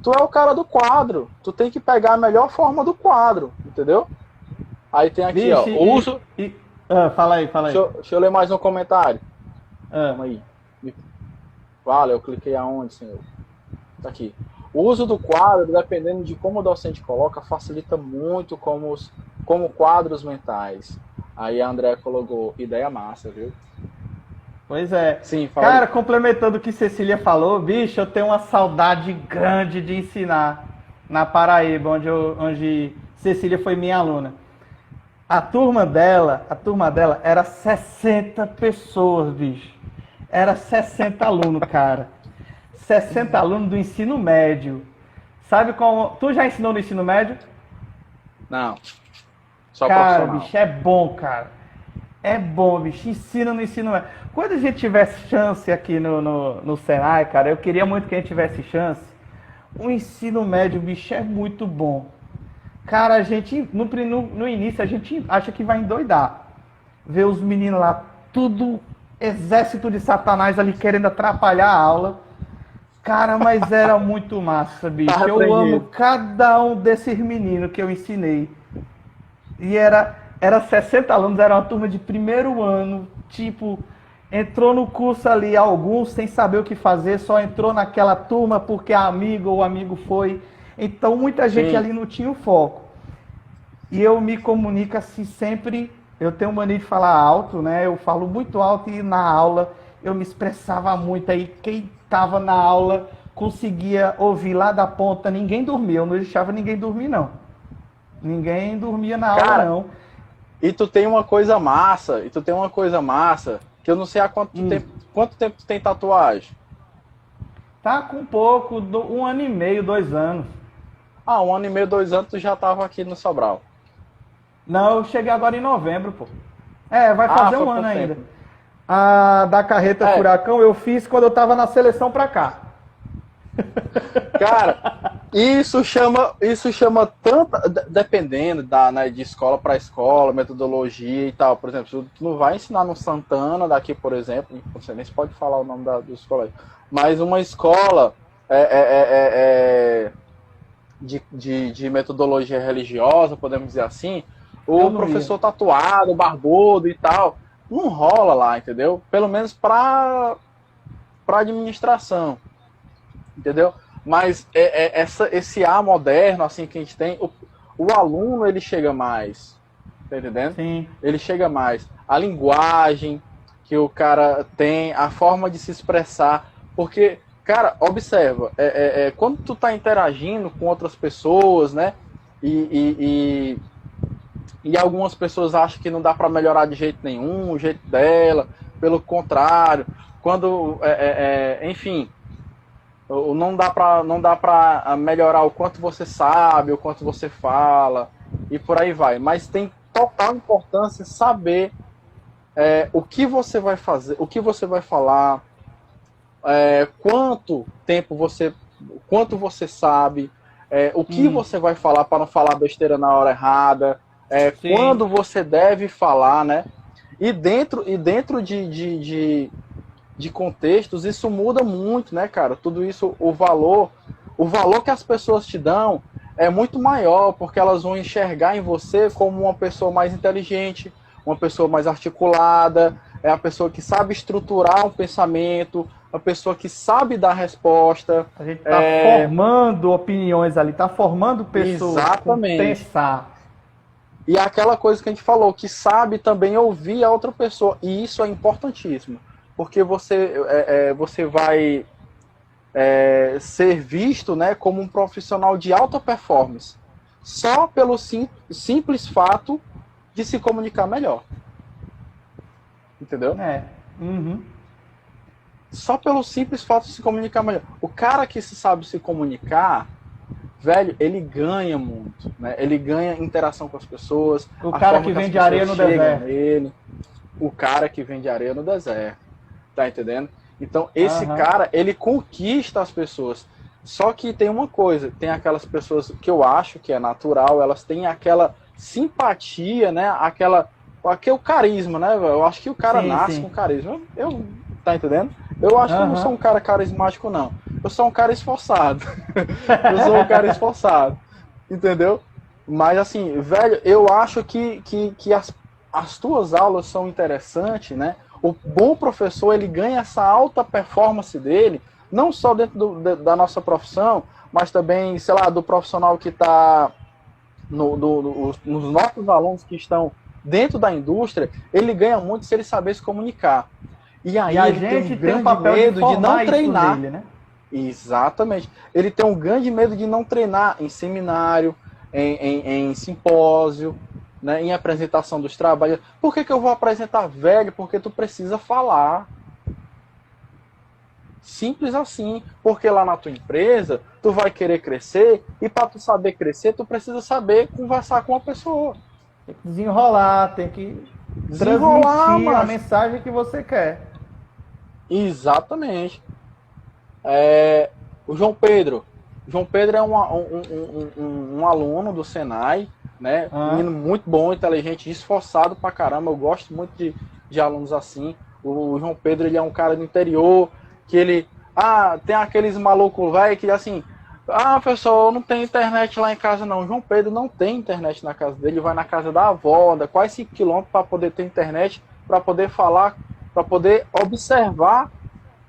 Tu é o cara do quadro. Tu tem que pegar a melhor forma do quadro, entendeu? Aí tem aqui, uso... Fala aí. Deixa eu ler mais um comentário. Calma aí. Vale, eu cliquei aonde, senhor? Tá aqui. O uso do quadro, dependendo de como o docente coloca, facilita muito como quadros mentais. Aí a André colocou, ideia massa, viu? Pois é. Sim, fala. Cara, complementando o que Cecília falou, bicho, eu tenho uma saudade grande de ensinar na Paraíba, onde Cecília foi minha aluna. A turma dela era 60 pessoas, bicho. Era 60 alunos, cara. 60 alunos do ensino médio. Sabe como... Tu já ensinou no ensino médio? Não. Só cara, profissional. Bicho, é bom, cara. É bom, bicho. Ensina no ensino médio. Quando a gente tivesse chance aqui no Senai, cara, eu queria muito que a gente tivesse chance. O ensino médio, bicho, é muito bom. Cara, a gente, no início, a gente acha que vai endoidar. Ver os meninos lá, tudo exército de Satanás ali querendo atrapalhar a aula. Cara, mas era muito massa, bicho. Eu amo cada um desses meninos que eu ensinei. E era 60 alunos, era uma turma de primeiro ano. Tipo, entrou no curso ali alguns sem saber o que fazer, só entrou naquela turma porque a amiga ou o amigo foi. Então, muita gente ali não tinha o foco. E eu me comunico assim sempre, eu tenho mania de falar alto, né? Eu falo muito alto e na aula eu me expressava muito. Aí quem estava na aula conseguia ouvir lá da ponta, ninguém dormia, eu não deixava ninguém dormir, não. Ninguém dormia na aula, não. E tu tem uma coisa massa, que eu não sei há quanto tempo tu tem tatuagem. Tá com pouco, 1 ano e meio, 2 anos. 1 ano e meio, 2 anos, tu já tava aqui no Sobral. Não, eu cheguei agora em novembro, pô. Vai fazer 1 ano ainda. Tempo. A da carreta Furacão eu fiz quando eu tava na seleção pra cá. Cara, isso chama tanta... Dependendo de escola para escola, metodologia e tal. Por exemplo, tu não vai ensinar no Santana daqui, por exemplo, não sei nem se pode falar o nome dos colégios, mas uma escola de metodologia religiosa, podemos dizer assim, o professor tatuado, barbudo e tal, não rola lá, entendeu? Pelo menos para administração, entendeu? Mas esse ar moderno assim que a gente tem, o aluno ele chega mais, tá entendendo? Sim. Ele chega mais. A linguagem, que o cara tem, a forma de se expressar. Porque, cara, observa, quando tu tá interagindo com outras pessoas, né? E algumas pessoas acham que não dá para melhorar de jeito nenhum, o jeito dela, pelo contrário, quando, enfim, não dá para melhorar o quanto você sabe, o quanto você fala, e por aí vai. Mas tem total importância saber o que você vai fazer, o que você vai falar, quanto você sabe, o que você vai falar para não falar besteira na hora errada, quando você deve falar, né? E dentro de contextos, isso muda muito, né, cara? Tudo isso, o valor que as pessoas te dão é muito maior, porque elas vão enxergar em você como uma pessoa mais inteligente, uma pessoa mais articulada, é a pessoa que sabe estruturar um pensamento, a pessoa que sabe dar resposta. A gente está formando opiniões ali, está formando pessoas. Exatamente. Pensar. E aquela coisa que a gente falou, que sabe também ouvir a outra pessoa. E isso é importantíssimo. Porque você vai ser visto, né, como um profissional de alta performance. Só pelo simples fato de se comunicar melhor. Entendeu? Uhum. Só pelo simples fato de se comunicar melhor. O cara que sabe se comunicar, velho, ele ganha muito, né? Ele ganha interação com as pessoas. O cara que vende areia no deserto. O cara que vende areia no deserto. Tá entendendo? Então, esse cara, ele conquista as pessoas. Só que tem uma coisa, tem aquelas pessoas que eu acho que é natural, elas têm aquela simpatia, né? Aquele carisma, né? Eu acho que o cara nasce com carisma. Tá entendendo? Eu acho que eu não sou um cara carismático, não. Eu sou um cara esforçado. Eu sou um cara esforçado. Entendeu? Mas assim, velho, eu acho que as tuas aulas são interessantes, né? O bom professor, ele ganha essa alta performance dele, não só dentro da nossa profissão, mas também, sei lá, do profissional que está nos nossos alunos que estão dentro da indústria, ele ganha muito se ele saber se comunicar. E aí a ele gente tem um grande medo de não treinar. Dele, né? Exatamente. Ele tem um grande medo de não treinar em seminário, em simpósio, né, em apresentação dos trabalhos. Por que eu vou apresentar, velho? Porque tu precisa falar. Simples assim. Porque lá na tua empresa, tu vai querer crescer, e para tu saber crescer, tu precisa saber conversar com a pessoa. Tem que desenrolar, tem que transmitir a mensagem que você quer. Exatamente. O João Pedro é um aluno do Senai, né? Um menino muito bom, inteligente, esforçado pra caramba. Eu gosto muito de alunos assim. O João Pedro, ele é um cara do interior, que ele... tem aqueles malucos, velho, que assim... professor, eu não tenho internet lá em casa, não. O João Pedro não tem internet na casa dele, vai na casa da avó, anda quase 5 km para poder ter internet, para poder falar, para poder observar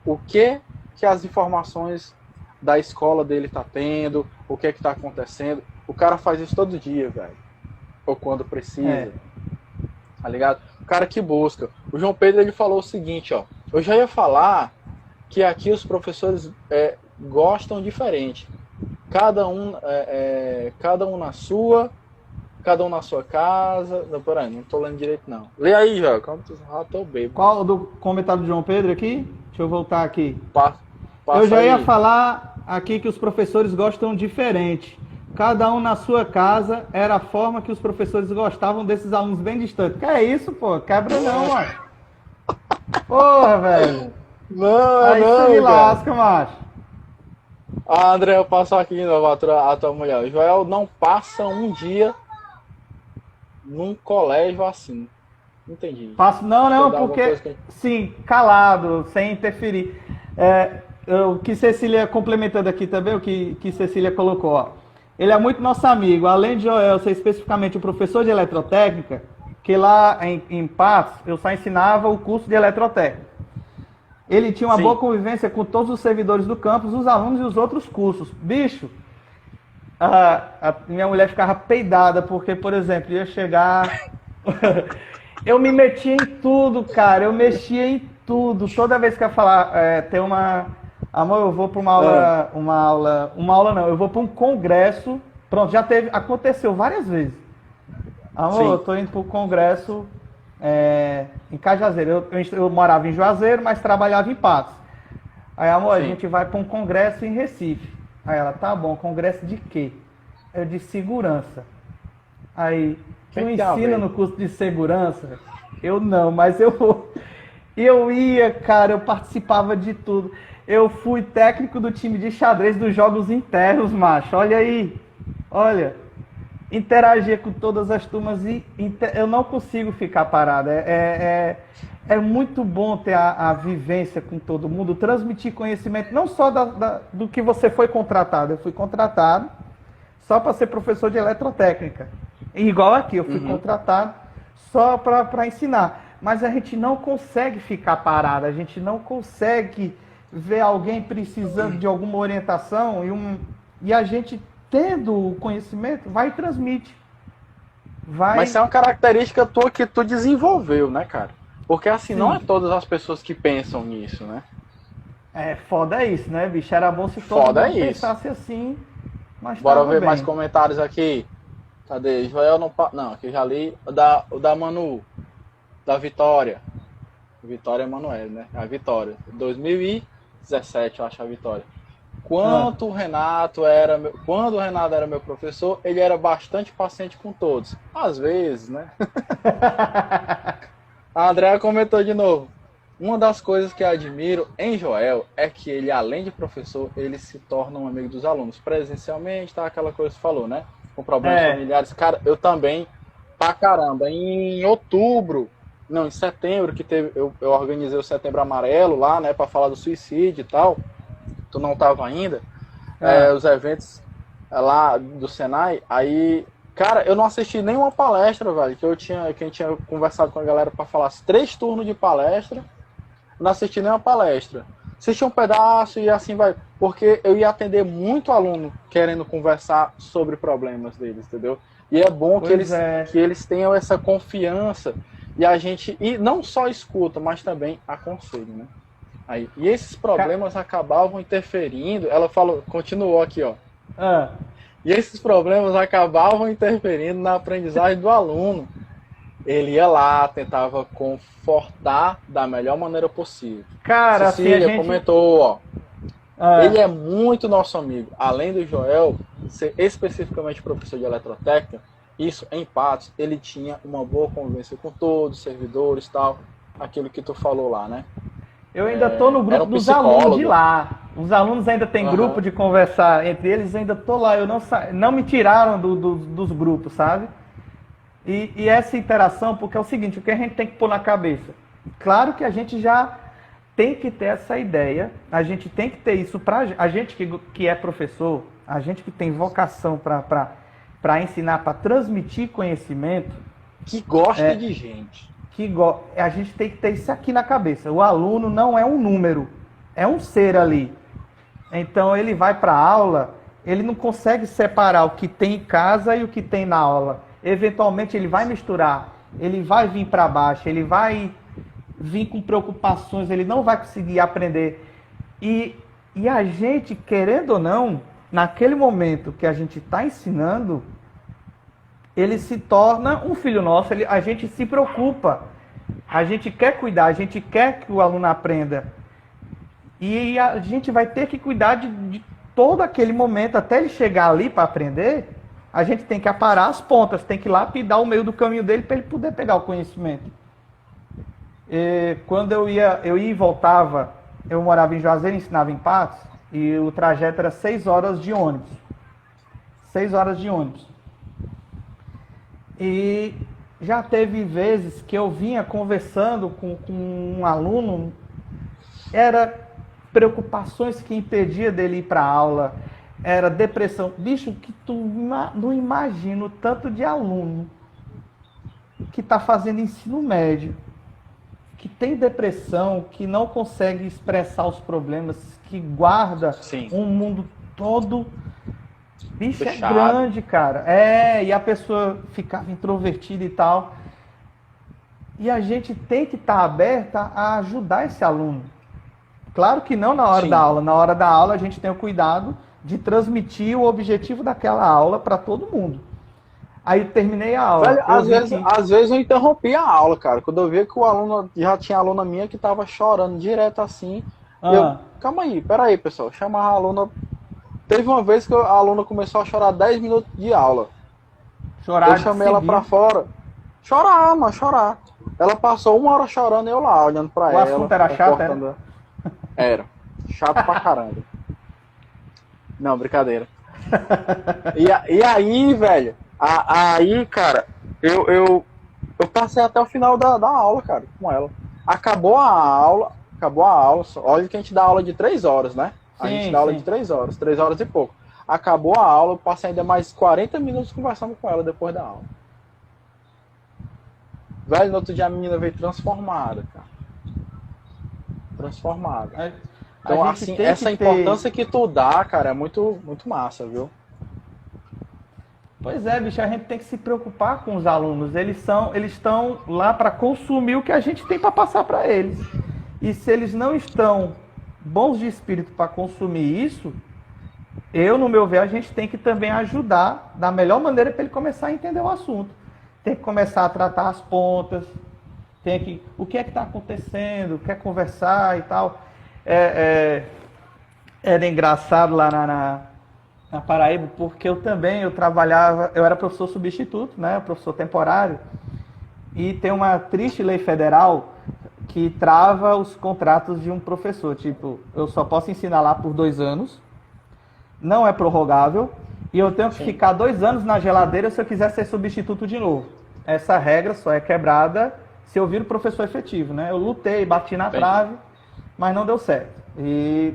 o que as informações da escola dele tá tendo, o que tá acontecendo. O cara faz isso todo dia, velho. Ou quando precisa. Tá ligado? O cara que busca. O João Pedro, ele falou o seguinte, ó. Eu já ia falar que aqui os professores gostam diferente. Cada um na sua, cada um na sua casa. Não, peraí, não tô lendo direito, não. Lê aí, João. Tô bêbado. Qual do comentário do João Pedro aqui? Deixa eu voltar aqui. Passa eu já ia falar aqui que os professores gostam diferente. Cada um na sua casa era a forma que os professores gostavam desses alunos bem distantes. Que é isso, pô? Quebra não, mano. Porra, velho. Aí você me lasca, macho. André, eu passo aqui de novo a tua mulher. O Joel não passa um dia num colégio assim. Entendi. Não, porque... Sim, calado, sem interferir. O que Cecília, complementando aqui também, o que Cecília colocou, ó. Ele é muito nosso amigo. Além de Joel ser especificamente o professor de eletrotécnica, que lá em Patos, eu só ensinava o curso de eletrotécnica. Ele tinha uma boa convivência com todos os servidores do campus, os alunos e os outros cursos. Bicho, a minha mulher ficava peidada, porque, por exemplo, ia chegar Eu me metia em tudo, cara. Eu mexia em tudo. Toda vez que eu falar, tem uma. Amor, eu vou para uma aula não, eu vou para um congresso. Pronto, já teve, aconteceu várias vezes. Amor, eu tô indo para o congresso em Cajazeiro. Eu morava em Juazeiro, mas trabalhava em Patos. Aí, amor, a gente vai para um congresso em Recife. Aí ela, tá bom, congresso de quê? Eu de segurança. Aí, tu ensina no curso de segurança? Eu não, mas eu vou. Eu ia, cara, eu participava de tudo. Eu fui técnico do time de xadrez dos jogos internos, macho. Olha aí, olha. Interagia com todas as turmas e eu não consigo ficar parado. É muito bom ter a vivência com todo mundo, transmitir conhecimento, não só do que você foi contratado. Eu fui contratado só para ser professor de eletrotécnica. Igual aqui, eu fui contratado só para ensinar. Mas a gente não consegue ficar parado, a gente não consegue ver alguém precisando de alguma orientação e a gente, tendo o conhecimento, vai e transmite. Mas isso é uma característica tua que tu desenvolveu, né, cara? Porque assim, não é todas as pessoas que pensam nisso, né? Foda isso, né, bicho? Era bom se todo mundo pensasse assim, mas bora ver mais comentários aqui. Cadê? Joel não, aqui já li. O da Manu, da Vitória. Vitória Emanuele, né? A Vitória. 2017, eu acho, a Vitória. Quando o Renato era meu professor, ele era bastante paciente com todos. Às vezes, né? A Andrea comentou de novo. Uma das coisas que eu admiro em Joel é que ele, além de professor, ele se torna um amigo dos alunos. Presencialmente, tá? Aquela coisa que você falou, né? Com problemas familiares. Cara, eu também, pra caramba. Em setembro, que teve, eu organizei o Setembro Amarelo lá, né? Pra falar do suicídio e tal. Tu não tava ainda. Os eventos lá do Senai. Aí, cara, eu não assisti nenhuma palestra, velho. Quem tinha conversado com a galera pra falar 3 turnos de palestra. Não assisti nenhuma palestra. Assisti um pedaço e assim vai. Porque eu ia atender muito aluno querendo conversar sobre problemas deles, entendeu? E é bom que eles tenham essa confiança e a gente, e não só escuta, mas também aconselha, né? Aí, e esses problemas acabavam interferindo, ela falou, continuou aqui, ó. E esses problemas acabavam interferindo na aprendizagem do aluno. Ele ia lá, tentava confortar da melhor maneira possível. Cara, Cecília assim, comentou, ó. Ele é muito nosso amigo. Além do Joel ser especificamente professor de eletrotécnica, isso em Patos, ele tinha uma boa convivência com todos, servidores e tal. Aquilo que tu falou lá, né? Eu ainda tô no grupo dos alunos de lá. Os alunos ainda têm grupo de conversar entre eles, ainda tô lá. Eu não me tiraram dos grupos, sabe? E essa interação, porque é o seguinte, o que a gente tem que pôr na cabeça? Claro que a gente já tem que ter essa ideia, a gente tem que ter isso para a gente que é professor, a gente que tem vocação para ensinar, para transmitir conhecimento. Que gosta de gente. A gente tem que ter isso aqui na cabeça. O aluno não é um número, é um ser ali. Então ele vai para a aula, ele não consegue separar o que tem em casa e o que tem na aula. Eventualmente ele vai misturar, ele vai vir para baixo, ele vai vir com preocupações, ele não vai conseguir aprender. E a gente, querendo ou não, naquele momento que a gente está ensinando, ele se torna um filho nosso, a gente se preocupa, a gente quer cuidar, a gente quer que o aluno aprenda. E a gente vai ter que cuidar de todo aquele momento, até ele chegar ali para aprender, a gente tem que aparar as pontas, tem que lapidar o meio do caminho dele para ele poder pegar o conhecimento. Quando eu ia e voltava, eu morava em Juazeiro e ensinava em Patos, e o trajeto era 6 horas de ônibus. 6 horas de ônibus. E já teve vezes que eu vinha conversando com um aluno, era preocupações que impedia dele ir para a aula, era depressão. Bicho, que tu não imagina o tanto de aluno que está fazendo ensino médio, que tem depressão, que não consegue expressar os problemas, que guarda um mundo todo. Bicho, fechado. É grande, cara. E a pessoa ficava introvertida e tal. E a gente tem que estar aberta a ajudar esse aluno. Claro que não na hora Sim. da aula. Na hora da aula a gente tem o cuidado de transmitir o objetivo daquela aula para todo mundo. Aí terminei a aula. Velho, às vezes eu interrompi a aula, cara. Quando eu via que o aluno, já tinha aluna minha que tava chorando direto assim. Calma aí, peraí, pessoal. Chamar a aluna. Teve uma vez que a aluna começou a chorar 10 minutos de aula. Chorar. Eu chamei ela pra fora. Chorar, mas chorar. Ela passou 1 hora chorando e eu lá, olhando pra ela. O assunto era chato, Era. Chato pra caramba. Não, brincadeira. E aí, velho, aí, cara, eu passei até o final da aula, cara, com ela. Acabou a aula. Olha que a gente dá aula de 3 horas, né? A gente dá aula de 3 horas, 3 horas e pouco. Acabou a aula, eu passei ainda mais 40 minutos conversando com ela depois da aula. Velho, no outro dia a menina veio transformada, cara. Transformada. Então, assim, essa importância que tu dá, cara, é muito, muito massa, viu? Pois é, bicho, a gente tem que se preocupar com os alunos. Eles estão lá para consumir o que a gente tem para passar para eles. E se eles não estão bons de espírito para consumir isso, no meu ver, a gente tem que também ajudar da melhor maneira para ele começar a entender o assunto. Tem que começar a tratar as pontas, o que é que está acontecendo, quer conversar e tal. Era engraçado lá na Paraíba, porque eu trabalhava, eu era professor substituto, né, professor temporário, e tem uma triste lei federal que trava os contratos de um professor. Tipo, eu só posso ensinar lá por 2 anos, não é prorrogável, e eu tenho que ficar 2 anos na geladeira se eu quiser ser substituto de novo. Essa regra só é quebrada se eu vir o professor efetivo, né? Eu lutei, bati na trave, mas não deu certo. E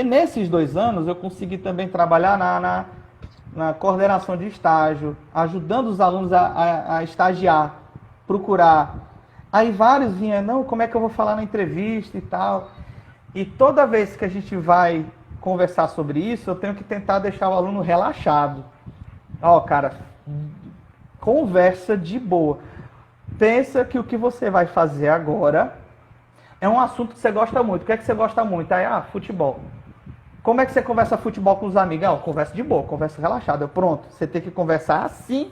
nesses 2 anos eu consegui também trabalhar na coordenação de estágio, ajudando os alunos a estagiar, procurar. Aí vários vinham, não, como é que eu vou falar na entrevista e tal. E toda vez que a gente vai conversar sobre isso, eu tenho que tentar deixar o aluno relaxado. Cara, conversa de boa. Pensa que o que você vai fazer agora é um assunto que você gosta muito. O que é que você gosta muito? Aí, futebol. Como é que você conversa futebol com os amigos? Conversa de boa, conversa relaxada. Pronto, você tem que conversar assim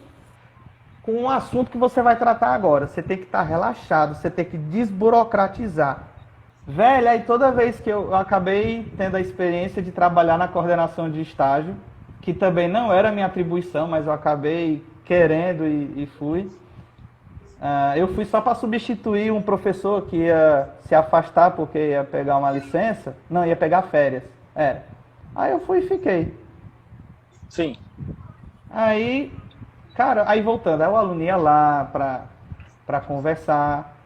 com o assunto que você vai tratar agora. Você tem que estar relaxado, você tem que desburocratizar. Velho, aí toda vez que eu acabei tendo a experiência de trabalhar na coordenação de estágio, que também não era minha atribuição, mas eu acabei querendo e fui. Eu fui só para substituir um professor que ia se afastar porque ia pegar uma licença. Não, ia pegar férias. Aí eu fui e fiquei. Sim. Aí, cara, aí voltando, aí o aluno ia lá para conversar,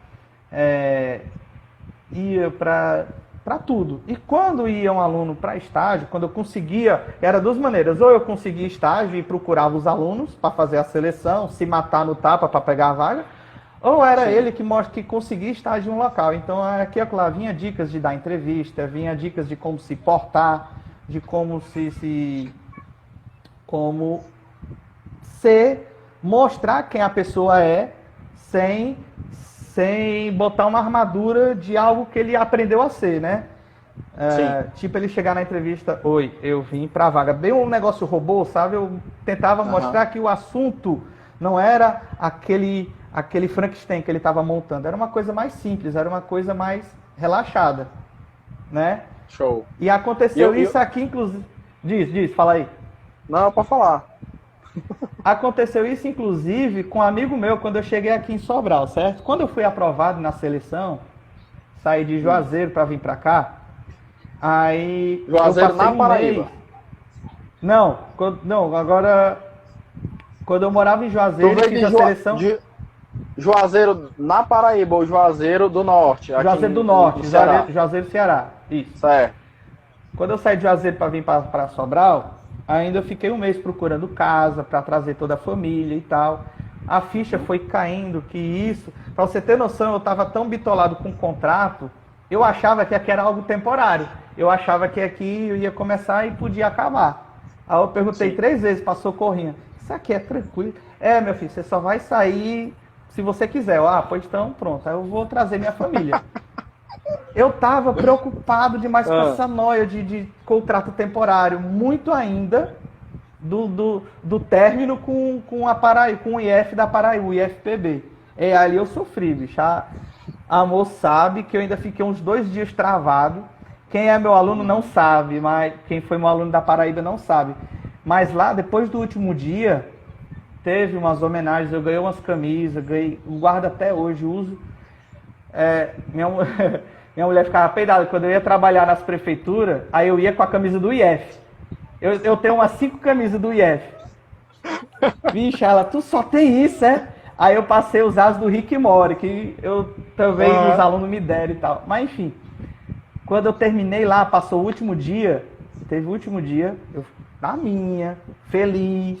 ia para tudo. E quando ia um aluno para estágio, quando eu conseguia, era 2 maneiras. Ou eu conseguia estágio e procurava os alunos para fazer a seleção, se matar no tapa para pegar a vaga, ou era ele que conseguia estágio em um local. Então aqui lá vinha dicas de dar entrevista, vinha dicas de como se portar, de como como mostrar quem a pessoa é, sem botar uma armadura de algo que ele aprendeu a ser, né? Tipo ele chegar na entrevista, oi, eu vim pra vaga. Bem um negócio robô, sabe? Eu tentava mostrar que o assunto não era aquele Frankenstein que ele estava montando. Era uma coisa mais simples, era uma coisa mais relaxada, né? Show. E aconteceu isso aqui, inclusive... Diz, fala aí. Não, pode falar. Aconteceu isso, inclusive, com um amigo meu, quando eu cheguei aqui em Sobral, certo? Quando eu fui aprovado na seleção, saí de Juazeiro para vir para cá, aí... Juazeiro na Paraíba? Não, agora... Quando eu morava em Juazeiro, fiz a seleção... Juazeiro na Paraíba ou Juazeiro do Norte? Juazeiro do Norte, Juazeiro, Ceará. Isso. Certo. Quando eu saí de Juazeiro para vir para Sobral, ainda fiquei 1 mês procurando casa para trazer toda a família e tal. A ficha foi caindo, que isso... Para você ter noção, eu estava tão bitolado com o contrato, eu achava que aqui era algo temporário. Eu achava que aqui eu ia começar e podia acabar. Aí eu perguntei 3 vezes para a Socorrinha, isso aqui é tranquilo? Meu filho, você só vai sair se você quiser. Pois então, pronto, aí eu vou trazer minha família. Eu tava preocupado demais com essa noia de contrato temporário, muito ainda do término com o IF da Paraíba, o IFPB. Ali eu sofri, bicho. A moça sabe que eu ainda fiquei uns 2 dias travado. Quem é meu aluno não sabe, mas quem foi meu aluno da Paraíba não sabe. Mas lá, depois do último dia, teve umas homenagens, eu ganhei umas camisas, guardo até hoje, uso. Minha mulher ficava peidada quando eu ia trabalhar nas prefeituras, aí eu ia com a camisa do IF. Eu tenho umas 5 camisas do IF. Vixe, ela, tu só tem isso, é? Aí eu passei a usar as do Rick Mori, que eu também, os alunos me deram e tal. Mas enfim, quando eu terminei lá, passou o último dia, teve o último dia, eu na minha, feliz,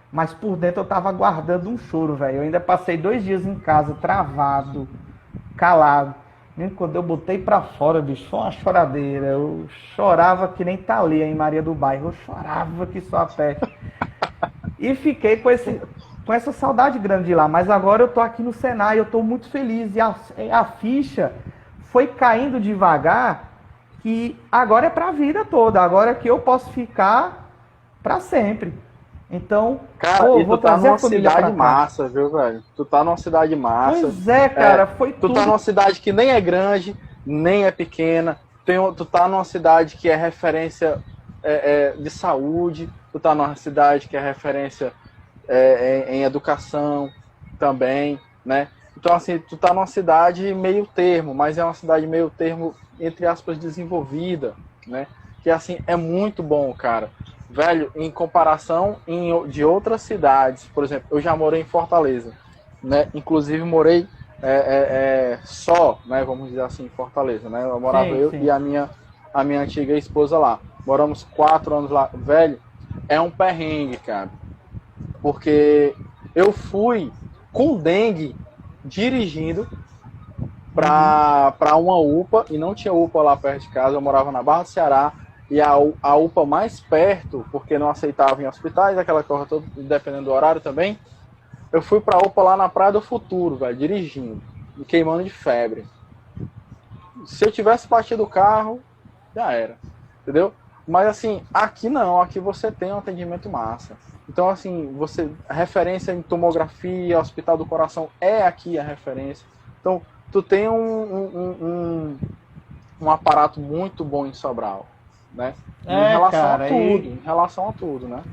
mas por dentro eu tava guardando um choro, velho. Eu ainda passei 2 dias em casa, travado, calado. E quando eu botei pra fora, bicho, foi uma choradeira. Eu chorava que nem Thalia em Maria do Bairro. Eu chorava que só a peste. E fiquei com essa saudade grande de lá. Mas agora eu tô aqui no Senai, eu tô muito feliz. E a ficha foi caindo devagar, que agora é pra vida toda. Agora é que eu posso ficar pra sempre. Então, cara, e tu tá numa cidade massa, viu, velho? Tu tá numa cidade massa. Pois é, cara, foi tudo. Tu tá numa cidade que nem é grande, nem é pequena. Tu tá numa cidade que é referência de saúde. Tu tá numa cidade que é referência em educação também, né? Então, assim, tu tá numa cidade meio termo, mas é uma cidade meio termo, entre aspas, desenvolvida, né? Que, assim, é muito bom, cara. Velho, em comparação de outras cidades, por exemplo, eu já morei em Fortaleza, né? Inclusive morei só, né? Vamos dizer assim, em Fortaleza, né? Eu morava sim. E a minha antiga esposa lá. Moramos 4 anos lá. Velho, é um perrengue, cara. Porque eu fui com dengue dirigindo para uma UPA, e não tinha UPA lá perto de casa, eu morava na Barra do Ceará. E a UPA mais perto, porque não aceitava em hospitais, aquela coisa toda, dependendo do horário também, eu fui pra UPA lá na Praia do Futuro, velho, dirigindo, me queimando de febre. Se eu tivesse batido o carro, já era, entendeu? Mas assim, aqui não, aqui você tem um atendimento massa. Então assim, a referência em tomografia, Hospital do Coração é aqui a referência. Então, tu tem um aparato muito bom em Sobral. Né? Em relação a tudo, né?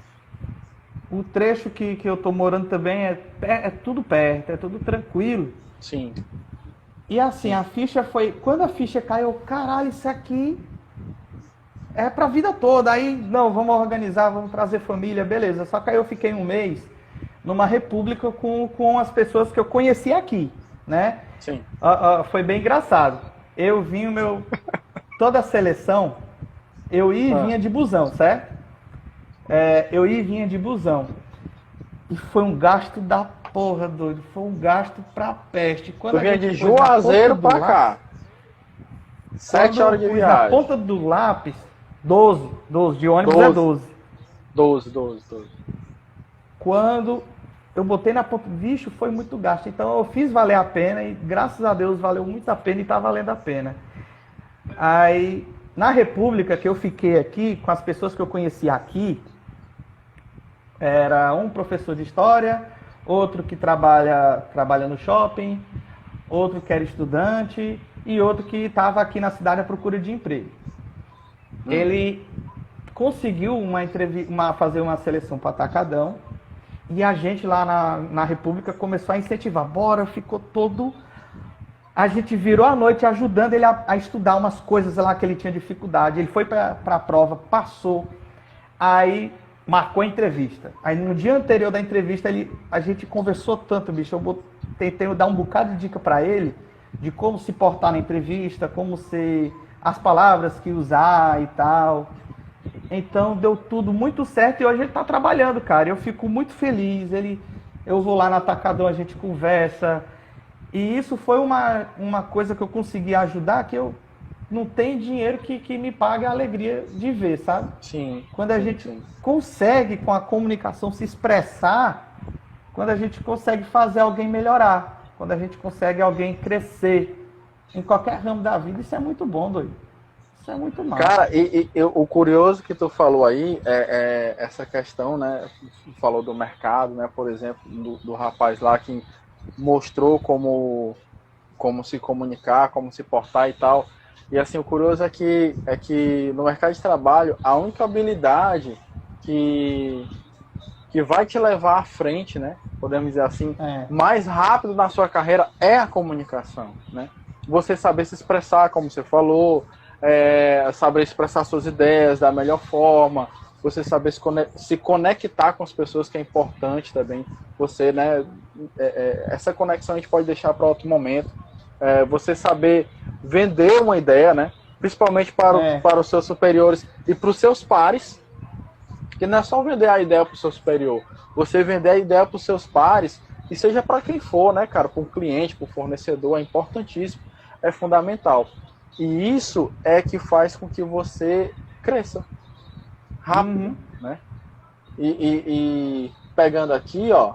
O trecho que eu tô morando também é tudo perto, é tudo tranquilo. Sim. E assim, a ficha foi... Quando a ficha caiu, caralho, isso aqui é pra vida toda. Aí, não, vamos organizar, vamos trazer família, beleza. Só que aí eu fiquei 1 mês numa república com as pessoas que eu conheci aqui, né? Sim. Foi bem engraçado. Eu vim toda a seleção... Eu ia e vinha de busão, certo? Eu ia e vinha de busão. E foi um gasto da porra, doido. Foi um gasto pra peste. Tu vinha de Juazeiro pra cá. 7 horas de viagem. Na ponta do lápis, 12. De ônibus é 12. 12. Quando eu botei na ponta, bicho, foi muito gasto. Então eu fiz valer a pena e graças a Deus valeu muito a pena e tá valendo a pena. Aí... Na República que eu fiquei aqui, com as pessoas que eu conheci aqui, era um professor de história, outro que trabalha no shopping, outro que era estudante e outro que estava aqui na cidade à procura de emprego. Ele conseguiu fazer uma seleção para Atacadão e a gente lá na República começou a incentivar. Bora, ficou todo... A gente virou a noite ajudando ele a estudar umas coisas lá que ele tinha dificuldade. Ele foi para a prova, passou, aí marcou a entrevista. Aí no dia anterior da entrevista a gente conversou tanto, bicho. Eu tentei dar um bocado de dica para ele de como se portar na entrevista, como ser, as palavras que usar e tal. Então deu tudo muito certo e hoje ele está trabalhando, cara. Eu fico muito feliz. Eu vou lá no Atacadão, a gente conversa. E isso foi uma coisa que eu consegui ajudar, que eu não tenho dinheiro que me pague a alegria de ver, sabe? Sim. Quando a gente consegue, com a comunicação, se expressar, quando a gente consegue fazer alguém melhorar. quando a gente consegue alguém crescer em qualquer ramo da vida, isso é muito bom, doido. Isso é muito massa. Cara, o curioso que tu falou aí é essa questão, né? Falou do mercado, né? Por exemplo, do rapaz lá que mostrou como se comunicar, como se portar e tal. E assim, o curioso é que no mercado de trabalho, a única habilidade que vai te levar à frente, né? Podemos dizer assim, mais rápido na sua carreira é a comunicação, né? Você saber se expressar, como você falou, saber expressar suas ideias da melhor forma, você saber se conectar com as pessoas, que é importante também. Você, né? Essa conexão a gente pode deixar para outro momento. Você saber vender uma ideia, né? Principalmente para os seus superiores e para os seus pares, que não é só vender a ideia para o seu superior, você vender a ideia para os seus pares, e seja para quem for, né, cara, para um cliente, para um fornecedor, é importantíssimo, é fundamental. E isso é que faz com que você cresça rápido, né? E pegando aqui, ó,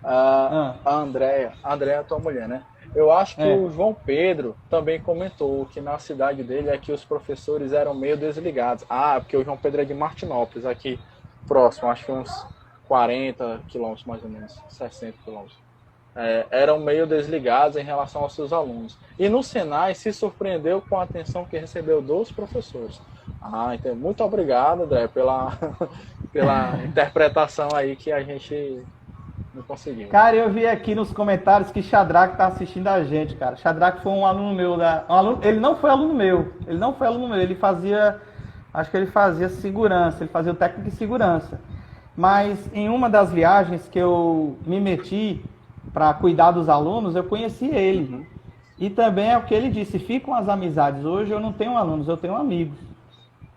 a Andréia é tua mulher, né? Eu acho que o João Pedro também comentou que na cidade dele é que os professores eram meio desligados. Porque o João Pedro é de Martinópolis, aqui próximo, acho que uns 40 quilômetros mais ou menos, 60 quilômetros. Eram meio desligados em relação aos seus alunos. E no Senai se surpreendeu com a atenção que recebeu dos professores. Então muito obrigado, André, pela interpretação aí que a gente não conseguiu. Cara, eu vi aqui nos comentários que Shadrach tá assistindo a gente, cara. Shadrach foi um aluno meu ele não foi aluno meu. Ele fazia, acho que ele fazia segurança, ele fazia o técnico de segurança. Mas em uma das viagens que eu me meti para cuidar dos alunos, eu conheci ele. E também é o que ele disse, ficam as amizades. Hoje eu não tenho alunos, eu tenho amigos.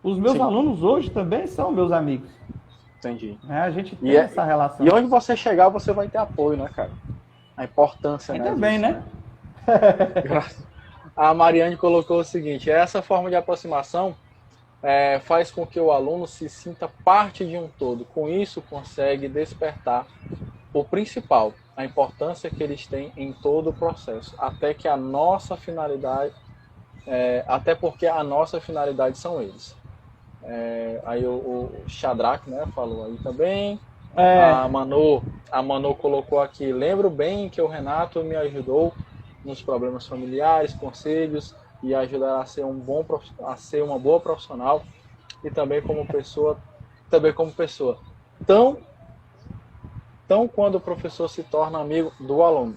Os meus alunos hoje também são meus amigos. Entendi. A gente tem essa relação. E onde você chegar, você vai ter apoio, né, cara? A importância, ainda bem, disso, né? A Mariane colocou o seguinte: essa forma de aproximação faz com que o aluno se sinta parte de um todo. Com isso, consegue despertar o principal, a importância que eles têm em todo o processo, até porque a nossa finalidade são eles. Aí o Shadrach, né, falou aí também. A Manu colocou aqui: lembro bem que o Renato me ajudou nos problemas familiares, conselhos, e ajudar a ser uma boa profissional e também como pessoa. Então quando o professor se torna amigo do aluno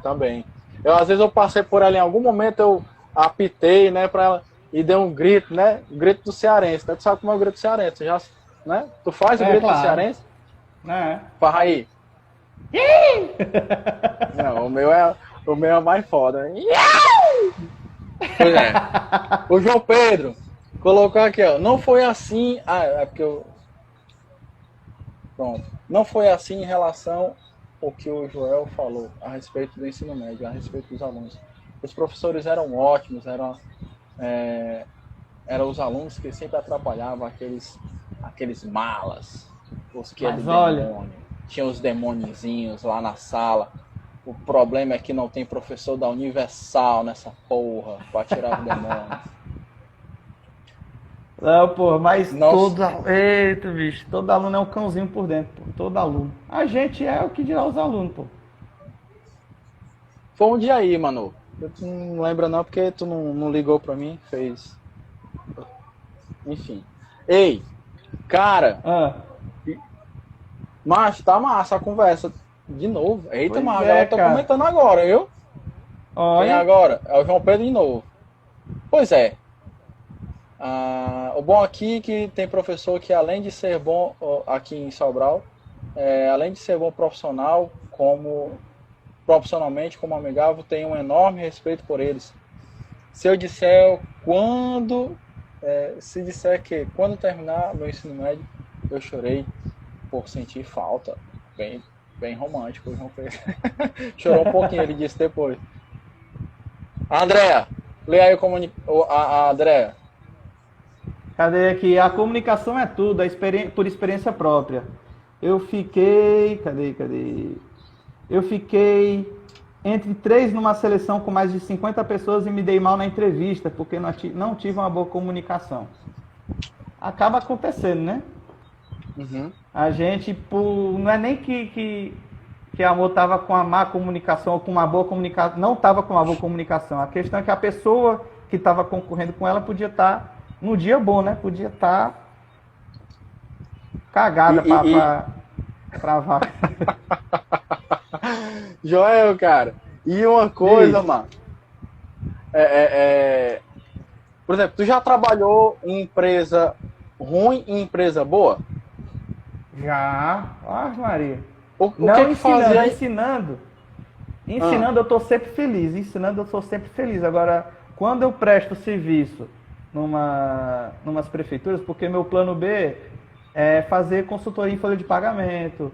também. Às vezes eu passei por ela, em algum momento eu apitei, né, para ela, e deu um grito, né? O grito do cearense, né? Tu sabe como é o grito do cearense, já, né? Tu faz o grito do cearense? Faz aí. Não, o meu é mais foda, né? Pois é. O João Pedro colocou aqui, ó. Não foi assim. É porque eu. Pronto. Não foi assim em relação ao que o Joel falou a respeito do ensino médio, a respeito dos alunos. Os professores eram ótimos, eram os alunos que sempre atrapalhavam aqueles malas, os que eram demônio. Tinha os demôniozinhos lá na sala. O problema é que não tem professor da Universal nessa porra pra tirar os demônios. Não, pô, mas eita, bicho, todo aluno é um cãozinho por dentro, pô. Todo aluno. A gente é o que dirá os alunos, pô. Foi um dia aí, Manu. Tu não lembra não, porque tu não ligou pra mim, fez. Enfim. Ei, cara. Macho, tá massa a conversa. De novo. Eita, macho, eu tô comentando agora, viu? Quem agora? É o João Pedro de novo. Pois é. O bom aqui é que tem professor que, além de ser bom aqui em Sobral, além de ser bom profissionalmente, como amigável, tem um enorme respeito por eles. Se disser que quando terminar meu ensino médio, eu chorei por sentir falta, bem romântico, João Pedro. Chorou um pouquinho, ele disse depois. Andréa, lê aí a Andréa. Cadê aqui? A comunicação é tudo, por experiência própria. Eu fiquei... Cadê? Eu fiquei entre 3 numa seleção com mais de 50 pessoas e me dei mal na entrevista, porque não tive uma boa comunicação. Acaba acontecendo, né? Uhum. A gente, não é nem que amor estava com a má comunicação ou com uma boa comunicação, não estava com uma boa comunicação. A questão é que a pessoa que estava concorrendo com ela podia estar no dia bom, né? Podia estar cagada pra vaga. Joel, cara, e uma coisa, mano. Por exemplo, tu já trabalhou em empresa ruim e empresa boa? Já. Ah, Maria. O que ensinando, fazia? Ensinando eu tô sempre feliz. Ensinando eu tô sempre feliz. Agora, quando eu presto serviço numas prefeituras, porque meu plano B é fazer consultoria em folha de pagamento,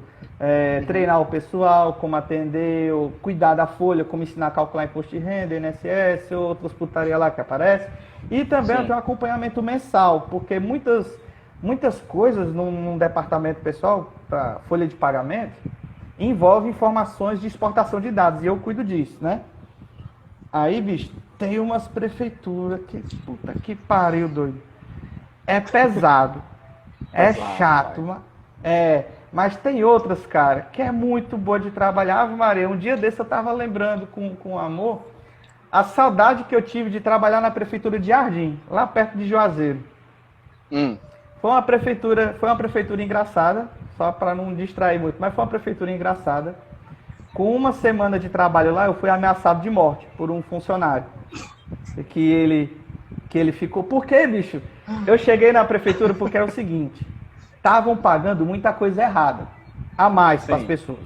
treinar o pessoal, como atender, cuidar da folha, como ensinar a calcular imposto de renda, INSS, outras putaria lá que aparece. E também eu tenho um acompanhamento mensal, porque muitas coisas num departamento pessoal, para folha de pagamento, envolve informações de exportação de dados, e eu cuido disso, né? Aí, bicho, tem umas prefeituras que, puta que pariu, doido. É pesado. É chato, mas tem outras, cara, que é muito boa de trabalhar. Ave Maria, um dia desse eu tava lembrando com amor a saudade que eu tive de trabalhar na prefeitura de Jardim, lá perto de Juazeiro. Foi uma prefeitura engraçada, só para não distrair muito, mas foi uma prefeitura engraçada. Com uma semana de trabalho lá, eu fui ameaçado de morte por um funcionário. Que ele ficou... Por quê, bicho? Eu cheguei na prefeitura porque era o seguinte: estavam pagando muita coisa errada a mais para as pessoas.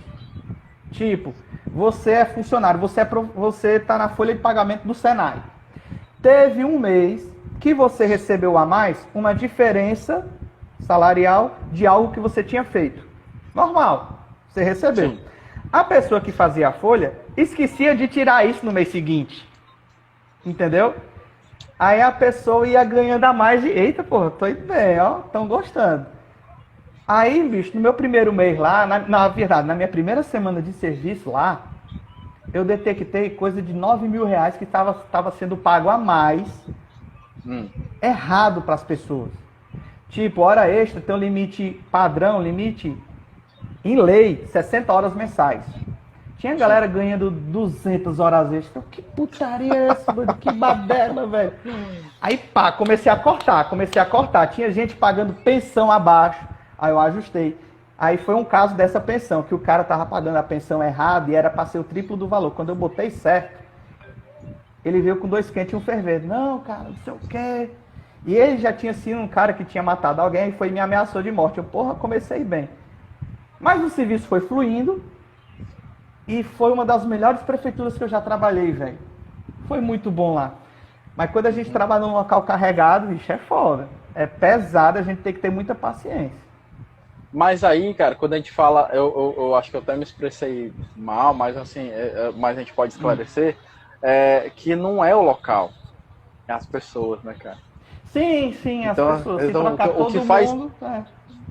Tipo, você é funcionário, você está na folha de pagamento do Senai. Teve um mês que você recebeu a mais uma diferença salarial de algo que você tinha feito. Normal, você recebeu. Sim. A pessoa que fazia a folha esquecia de tirar isso no mês seguinte. Entendeu? Aí a pessoa ia ganhando a mais de... Eita, porra, tô indo bem, ó, estão gostando. Aí, bicho, no meu primeiro mês lá, na verdade, na minha primeira semana de serviço lá, eu detectei coisa de 9 mil reais que estava sendo pago a mais, errado para as pessoas. Tipo, hora extra tem um limite padrão, limite em lei, 60 horas mensais. Tinha galera ganhando 200 horas extras. Que putaria é essa, doido? Que baderna, velho. Aí, pá, comecei a cortar. Tinha gente pagando pensão abaixo. Aí eu ajustei. Aí foi um caso dessa pensão, que o cara tava pagando a pensão errada e era para ser o triplo do valor. Quando eu botei certo, ele veio com 2 quentes e um fervendo. Não, cara, não sei o quê. E ele já tinha sido um cara que tinha matado alguém e foi me ameaçou de morte. Eu, porra, comecei bem. Mas o serviço foi fluindo e foi uma das melhores prefeituras que eu já trabalhei, velho. Foi muito bom lá. Mas quando a gente trabalha num local carregado, bicho, é foda. É pesado, a gente tem que ter muita paciência. Mas aí, cara, quando a gente fala, eu acho que eu até me expressei mal, mas assim, mas a gente pode esclarecer, que não é o local, é as pessoas, né, cara? Sim, então, as pessoas. Então,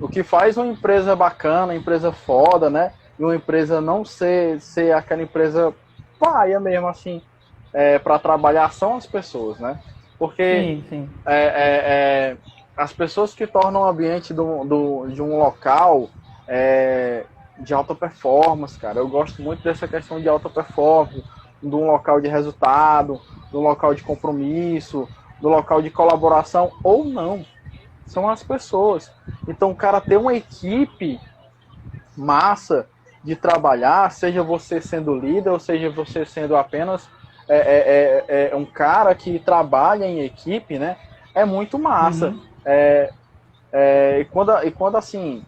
o que faz uma empresa bacana, uma empresa foda, né? E uma empresa não ser aquela empresa paia mesmo, assim, para trabalhar são as pessoas, né? Porque sim. As pessoas que tornam o ambiente de um local de alta performance, cara. Eu gosto muito dessa questão de alta performance, de um local de resultado, de um local de compromisso, do local de colaboração ou não. São as pessoas. Então, o cara ter uma equipe massa de trabalhar, seja você sendo líder, ou seja você sendo apenas um cara que trabalha em equipe, né? É muito massa. E quando assim,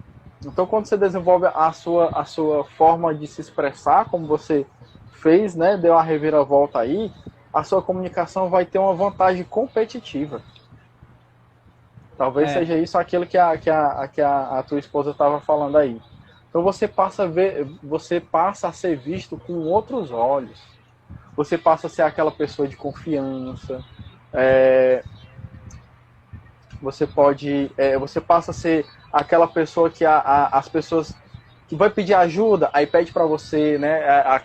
então quando você desenvolve a sua forma de se expressar, como você fez, né? Deu a reviravolta aí, a sua comunicação vai ter uma vantagem competitiva. Talvez seja isso aquilo que a tua esposa estava falando aí. Então você passa a ser visto com outros olhos. Você passa a ser aquela pessoa de confiança. Você passa a ser aquela pessoa que as pessoas vai pedir ajuda, aí pede para você, né, a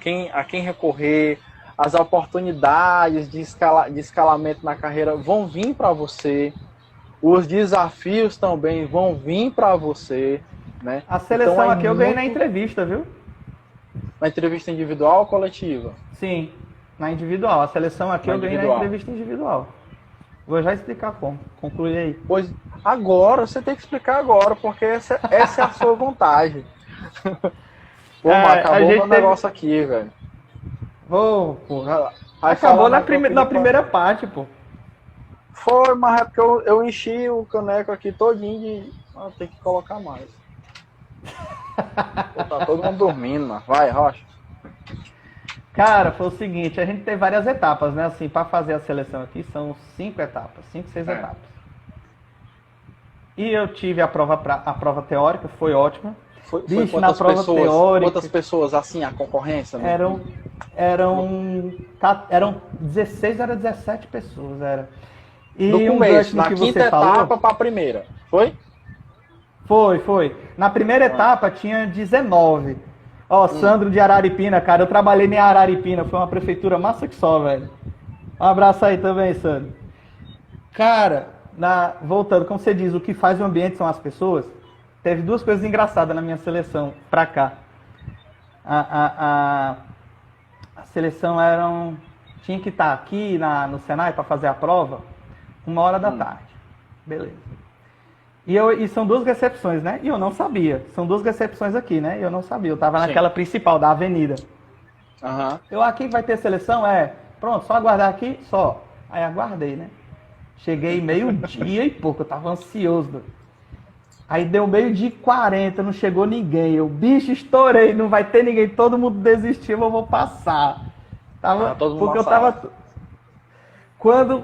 quem recorrer, as oportunidades de escalamento na carreira vão vir para você, os desafios também vão vir para você, né? A seleção então, aqui eu ganhei na entrevista, viu? Na entrevista individual ou coletiva? Sim, na individual. A seleção aqui eu ganhei na entrevista individual. Vou já explicar como. Conclui aí. Pois agora, você tem que explicar agora, porque essa é a sua vontade. Pô, acabou o negócio aqui, velho. Pô, acabou na primeira parte, pô. Foi, mas é porque eu enchi o caneco aqui todinho de... tem que colocar mais. Pô, tá todo mundo dormindo, mano. Vai, Rocha. Cara, foi o seguinte, a gente tem várias etapas, né? Assim, para fazer a seleção aqui são 5 etapas, 5, 6 etapas. E eu tive a prova teórica, foi ótima. Foi na prova teórica. Quantas pessoas, assim, a concorrência? Né? Eram 16, era 17 pessoas, era. E no começo, na quinta etapa para a primeira, foi? Foi. Na primeira etapa tinha 19. Ó, Sandro de Araripina, cara, eu trabalhei em Araripina, foi uma prefeitura massa que só, velho. Um abraço aí também, Sandro. Cara, voltando, como você diz, o que faz o ambiente são as pessoas. Teve duas coisas engraçadas na minha seleção pra cá. A seleção tinha que estar aqui no Senai para fazer a prova 1h da tarde. Beleza. E são 2 recepções, né? E eu não sabia. São 2 recepções aqui, né? E eu não sabia. Eu tava naquela principal, da avenida. Eu aqui vai ter seleção? Pronto, só aguardar aqui, só. Aí aguardei, né? Cheguei 12:00 e pouco, eu tava ansioso. Aí deu 12:40, não chegou ninguém. Eu, bicho, estourei, não vai ter ninguém, todo mundo desistiu, eu vou passar. Porque eu tava... Quando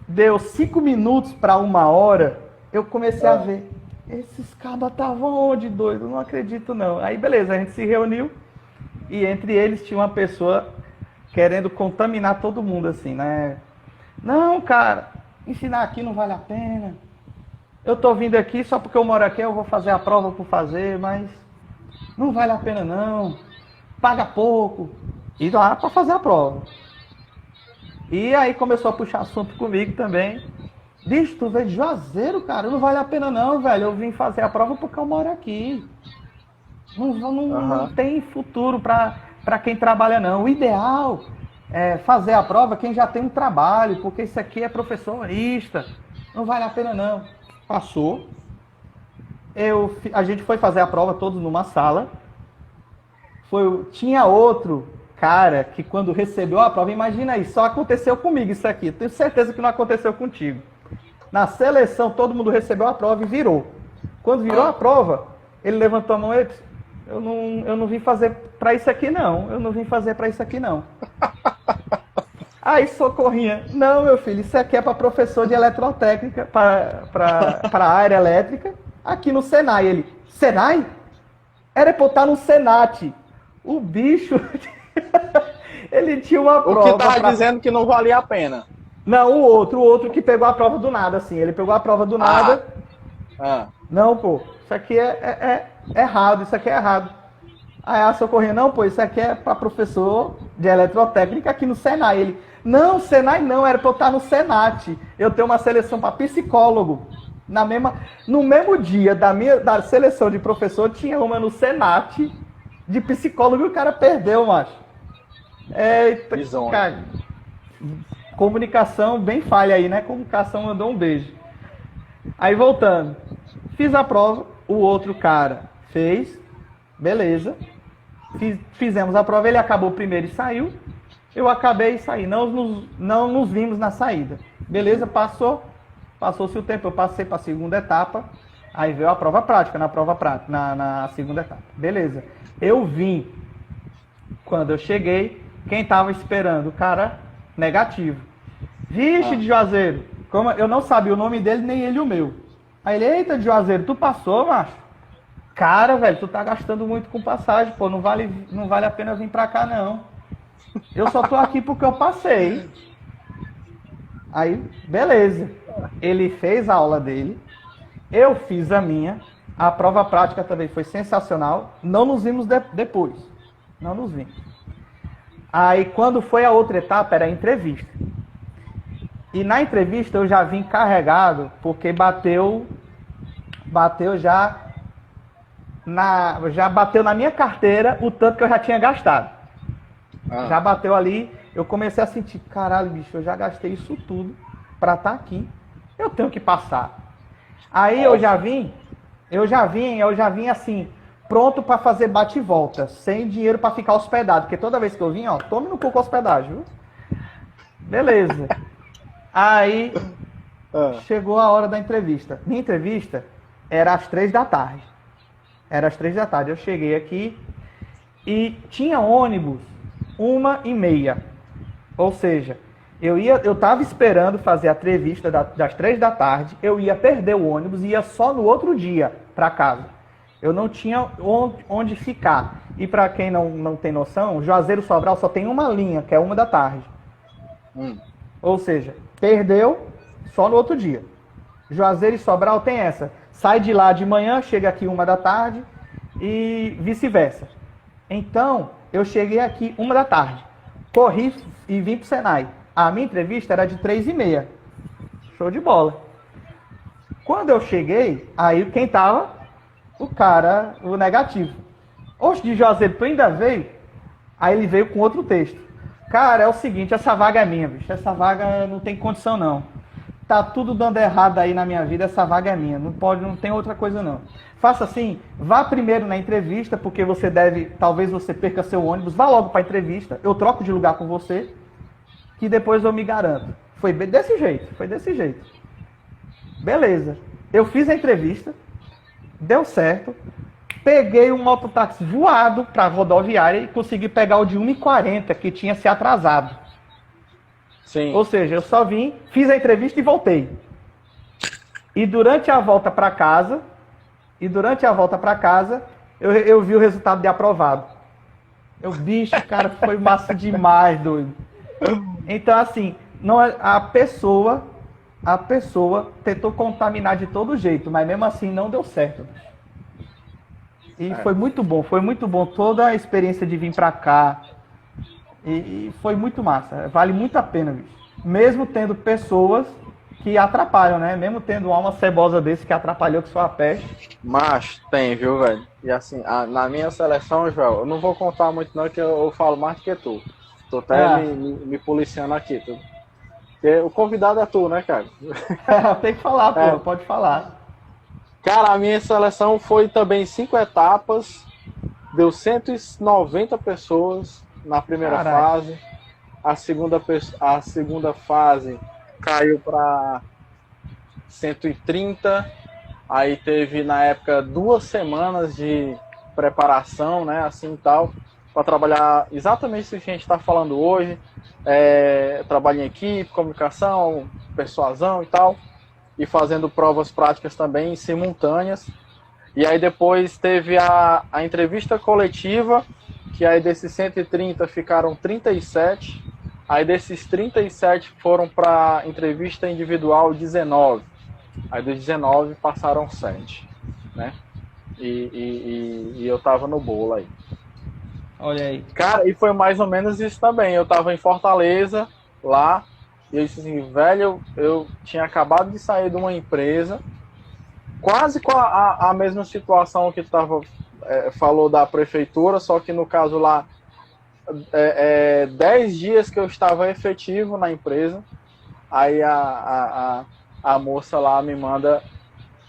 deu 5 minutos para 1h, eu comecei a ver, esses cabas estavam onde, doido? Não acredito, não. Aí, beleza, a gente se reuniu e entre eles tinha uma pessoa querendo contaminar todo mundo, assim, né? Não, cara, ensinar aqui não vale a pena. Eu tô vindo aqui só porque eu moro aqui, eu vou fazer a prova por fazer, mas não vale a pena, não. Paga pouco. E lá para fazer a prova. E aí começou a puxar assunto comigo também. Bicho, tu veio de Juazeiro, cara, não vale a pena não, velho. Eu vim fazer a prova porque eu moro aqui. Não tem futuro para quem trabalha, não. O ideal é fazer a prova quem já tem um trabalho, porque isso aqui é professorista. Não vale a pena, não. Passou. A gente foi fazer a prova todos numa sala. Tinha outro cara que quando recebeu a prova, imagina aí, só aconteceu comigo isso aqui. Tenho certeza que não aconteceu contigo. Na seleção, todo mundo recebeu a prova e virou. Quando virou a prova, ele levantou a mão e disse, eu não vim fazer para isso aqui, não. Eu não vim fazer para isso aqui, não. Aí, Socorrinha, não, meu filho, isso aqui é para professor de eletrotécnica, para a área elétrica, aqui no Senai. Ele, Senai? Era para eu estar no Senat. O bicho, ele tinha uma prova... O que estava dizendo que não valia a pena. Não, o outro que pegou a prova do nada, assim. Ele pegou a prova do nada. Não, pô, isso aqui é errado, isso aqui é errado. Aí a Socorrinha, não, pô, isso aqui é para professor de eletrotécnica aqui no Senai. Ele, não, Senai não, era para eu estar no Senat. Eu tenho uma seleção para psicólogo. No mesmo dia da seleção de professor, tinha uma no Senat de psicólogo e o cara perdeu, macho. Eita, cara. Comunicação bem falha aí, né? Comunicação mandou um beijo. Aí voltando. Fiz a prova, o outro cara fez, beleza. Fizemos a prova, ele acabou primeiro e saiu. Eu acabei e saí. Não nos vimos na saída. Beleza, passou-se o tempo, eu passei para a segunda etapa. Aí veio a prova prática, na segunda etapa. Beleza. Eu vim. Quando eu cheguei, quem estava esperando? O cara negativo. Vixe, de Juazeiro. Eu não sabia o nome dele, nem ele o meu. Aí ele, eita, de Juazeiro, tu passou, macho? Cara, velho, tu tá gastando muito com passagem, pô, não vale a pena vir pra cá, não. Eu só tô aqui porque eu passei. Aí, beleza. Ele fez a aula dele, eu fiz a minha, A prova prática também foi sensacional. Não nos vimos depois. Não nos vimos. Aí, quando foi a outra etapa, era a entrevista. E na entrevista eu já vim carregado, porque bateu já bateu na minha carteira o tanto que eu já tinha gastado. Já bateu ali, eu comecei a sentir, caralho, bicho, eu já gastei isso tudo pra estar aqui. Eu tenho que passar. Aí eu já vim assim, pronto pra fazer bate e volta, sem dinheiro pra ficar hospedado, porque toda vez que eu vim, ó, tome no cu com hospedagem, viu? Beleza. Aí chegou a hora da entrevista. Minha entrevista era às 3 da tarde. Eu cheguei aqui e tinha ônibus 1h30. Ou seja, eu tava esperando fazer a entrevista das 3 da tarde, eu ia perder o ônibus e ia só no outro dia para casa. Eu não tinha onde ficar. E para quem não tem noção, Juazeiro Sobral só tem uma linha, que é 1 da tarde. Ou seja, perdeu só no outro dia. Juazeiro e Sobral tem essa. Sai de lá de manhã, chega aqui 1 da tarde e vice-versa. Então, eu cheguei aqui 1 da tarde. Corri e vim pro Senai. A minha entrevista era de 3h30. Show de bola. Quando eu cheguei, aí quem tava? O negativo. Oxe, de Juazeiro, tu ainda veio? Aí ele veio com outro texto. Cara, é o seguinte, essa vaga é minha, bicho. Essa vaga não tem condição, não. Tá tudo dando errado aí na minha vida, essa vaga é minha. Não tem outra coisa, não. Faça assim, vá primeiro na entrevista, porque talvez você perca seu ônibus. Vá logo pra entrevista, eu troco de lugar com você, que depois eu me garanto. Foi desse jeito. Beleza. Eu fiz a entrevista, deu certo. Peguei um mototáxi voado pra rodoviária e consegui pegar o de 1h40, que tinha se atrasado. Sim. Ou seja, eu só vim, fiz a entrevista e voltei. E durante a volta para casa, eu vi o resultado de aprovado. Bicho, cara, foi massa demais, doido. Então, assim, a pessoa tentou contaminar de todo jeito, mas mesmo assim não deu certo. E foi muito bom toda a experiência de vir para cá. E foi muito massa, vale muito a pena, bicho. Mesmo tendo pessoas que atrapalham, né? Mesmo tendo uma alma cebosa desse que atrapalhou que sua peste. Mas tem, viu, velho? E assim, na minha seleção, Joel, eu não vou contar muito não, que eu falo mais do que tu. Tô até me policiando aqui. Porque o convidado é tu, né, cara? Tem que falar, pô, pode falar. Cara, a minha seleção foi também 5 etapas, deu 190 pessoas na primeira fase. A segunda fase caiu para 130. Aí teve, na época, 2 semanas de preparação, né, assim tal, para trabalhar exatamente isso que a gente está falando hoje. Trabalho em equipe, comunicação, persuasão e tal. E fazendo provas práticas também simultâneas. E aí depois teve a entrevista coletiva, que aí desses 130 ficaram 37. Aí desses 37 foram para entrevista individual 19. Aí dos 19 passaram 7, né? E eu tava no bolo aí. Olha aí. Cara, e foi mais ou menos isso também. Eu tava em Fortaleza, lá, e eu disse assim, velho, eu tinha acabado de sair de uma empresa, quase com a mesma situação que tu falou da prefeitura, só que no caso lá, 10 dias que eu estava efetivo na empresa, aí a moça lá me manda,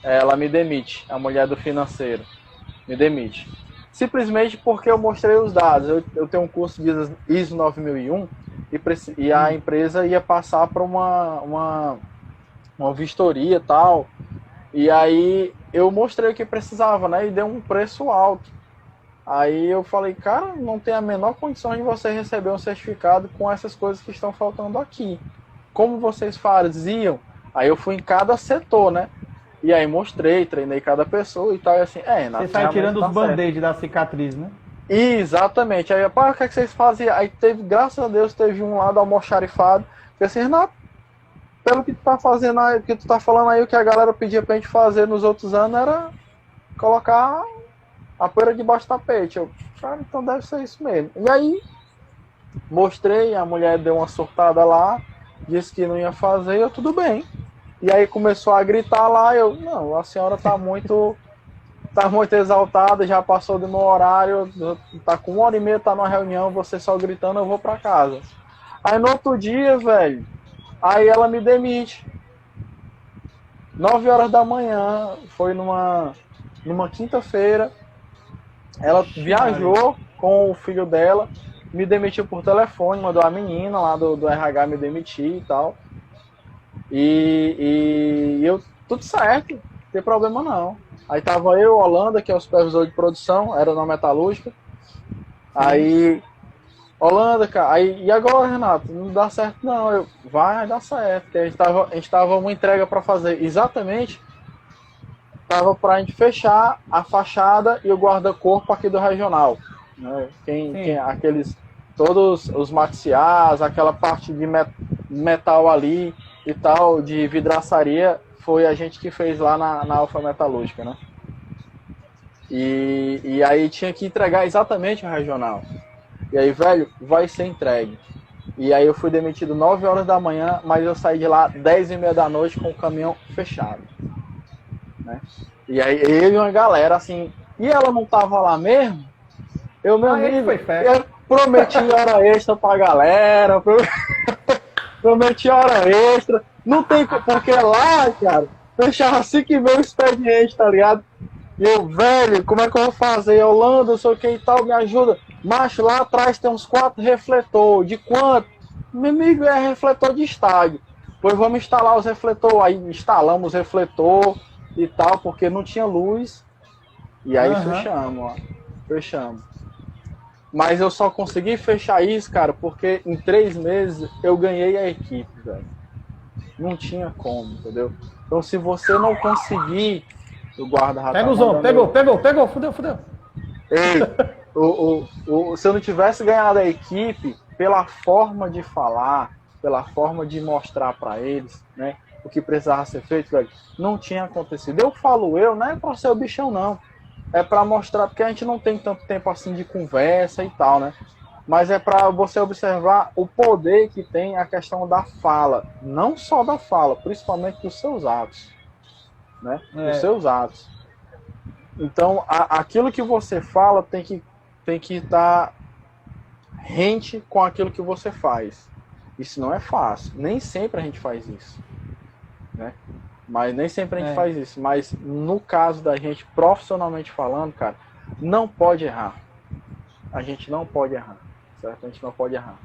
ela me demite, a mulher do financeiro, me demite. Simplesmente porque eu mostrei os dados. Eu tenho um curso de ISO 9001 e a empresa ia passar para uma vistoria e tal. E aí eu mostrei o que precisava, né? E deu um preço alto. Aí eu falei, cara, não tem a menor condição de você receber um certificado com essas coisas que estão faltando aqui. Como vocês faziam? Aí eu fui em cada setor, né? E aí mostrei, treinei cada pessoa e tal, e assim, você sai tirando os band-aid da cicatriz, né? Exatamente. Aí, pá, o que é que vocês faziam? Aí teve, graças a Deus, teve um lá do almoxarifado. Falei assim, Renato, pelo que tu tá fazendo aí, que tu tá falando aí, o que a galera pedia pra gente fazer nos outros anos colocar a poeira debaixo do tapete. Eu, cara, então deve ser isso mesmo. E aí, mostrei, a mulher deu uma surtada lá, disse que não ia fazer, eu, tudo bem. E aí começou a gritar lá, eu, não, a senhora tá muito exaltada, já passou do meu horário, tá com 1h30, tá numa reunião, você só gritando, eu vou pra casa. Aí no outro dia, velho, aí ela me demite. 9 horas da manhã, foi numa quinta-feira, ela viajou com o filho dela, me demitiu por telefone, mandou a menina lá do RH me demitir e tal. E eu, tudo certo, não tem problema não. Aí tava eu, Holanda, que é o supervisor de produção, era na metalúrgica. Aí, Holanda, cara, aí, e agora, Renato? Não dá certo não. Eu, vai dar certo, porque a gente tava uma entrega para fazer exatamente, tava pra gente fechar a fachada e o guarda-corpo aqui do regional. Né? Aqueles, todos os maxiás, aquela parte de metal ali e tal, de vidraçaria, foi a gente que fez lá na Alfa Metalúrgica, né? E aí tinha que entregar exatamente o regional. E aí, velho, vai ser entregue. E aí eu fui demitido 9 horas da manhã, mas eu saí de lá 10h30 da noite com o caminhão fechado. Né? E aí ele e uma galera, assim, e ela não tava lá mesmo? Eu, meu amigo, eu prometi hora extra pra galera, prometi hora extra, não tem, porque lá, cara, fechava 5h30 o expediente, tá ligado? E eu, velho, como é que eu vou fazer? Holanda, não sei o que e tal, me ajuda. Macho, lá atrás tem uns 4 refletores, de quanto? Meu amigo, é refletor de estádio. Pois vamos instalar os refletores, aí instalamos os refletor e tal, porque não tinha luz, e aí fechamos. Mas eu só consegui fechar isso, cara, porque em 3 meses eu ganhei a equipe, velho. Não tinha como, entendeu? Então se você não conseguir, o guarda... Pega os homens, pegou, fudeu. Ei, se eu não tivesse ganhado a equipe, pela forma de falar, pela forma de mostrar pra eles, né, o que precisava ser feito, velho, não tinha acontecido. Eu falo não é pra ser o bichão, não. É pra mostrar, porque a gente não tem tanto tempo assim de conversa e tal, né? Mas é pra você observar o poder que tem a questão da fala. Não só da fala, principalmente dos seus atos. Né? Dos seus atos. Então, aquilo que você fala tem que estar rente com aquilo que você faz. Isso não é fácil. Nem sempre a gente faz isso. Né? Mas nem sempre a gente faz isso. Mas no caso da gente, profissionalmente falando, cara, não pode errar. A gente não pode errar. Certo? A gente não pode errar.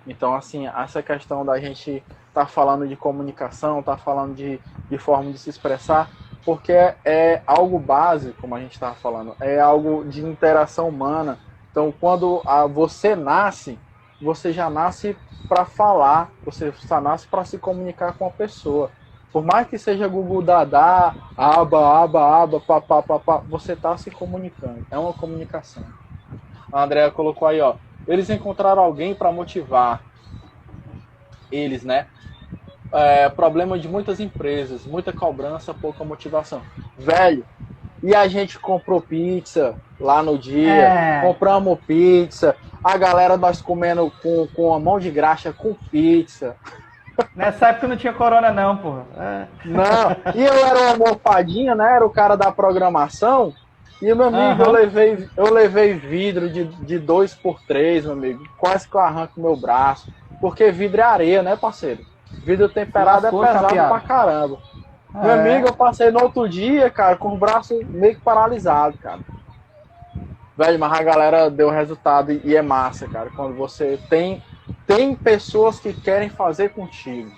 Então, assim, essa questão da gente tá falando de comunicação, tá falando de forma de se expressar, porque é algo básico, como a gente estava falando, é algo de interação humana. Então, quando você nasce, você já nasce para falar, você só nasce para se comunicar com a pessoa. Por mais que seja Google Dadá, aba, papá, você está se comunicando. É uma comunicação. A Andrea colocou aí, ó. Eles encontraram alguém para motivar eles, né? Problema de muitas empresas, muita cobrança, pouca motivação. Velho, e a gente comprou pizza lá no dia, compramos pizza, a galera nós comendo com a mão de graxa com pizza. Nessa época não tinha corona não, porra. Não, e eu era uma almofadinha, né? Era o cara da programação. E, meu amigo, eu levei vidro de 2x3, meu amigo. Quase que eu arranco meu braço. Porque vidro é areia, né, parceiro? Vidro temperado é pesado pra caramba. Meu amigo, eu passei no outro dia, cara, com o braço meio que paralisado, cara. Velho, mas a galera deu resultado e é massa, cara. Quando você tem pessoas que querem fazer contigo.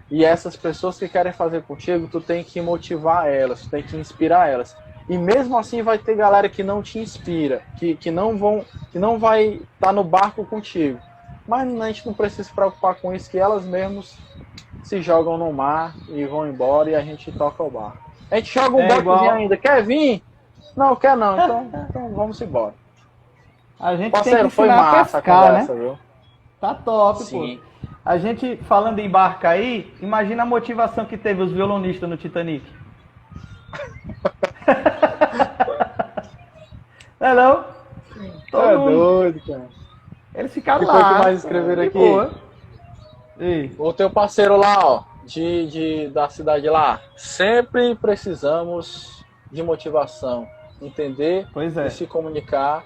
E essas pessoas que querem fazer contigo, tu tem que motivar elas, tu tem que inspirar elas. E mesmo assim vai ter galera que não te inspira, que não vai estar no barco contigo. Mas a gente não precisa se preocupar com isso, que elas mesmas se jogam no mar e vão embora e a gente toca o barco. A gente joga um botezinho ainda. Quer vir? Não, quer não. Então vamos embora. A gente parceiro, tem que foi massa pescar, a conversa, né? Viu? Tá top, Sim. pô. A gente, falando em barca aí, imagina a motivação que teve os violonistas no Titanic. Não é não? É doido, cara. Eles ficaram Que lá. foi que mais escreveram aqui? Boa. Ei. O teu parceiro lá, ó, da cidade lá. Sempre precisamos de motivação. Entender Pois é. e se comunicar.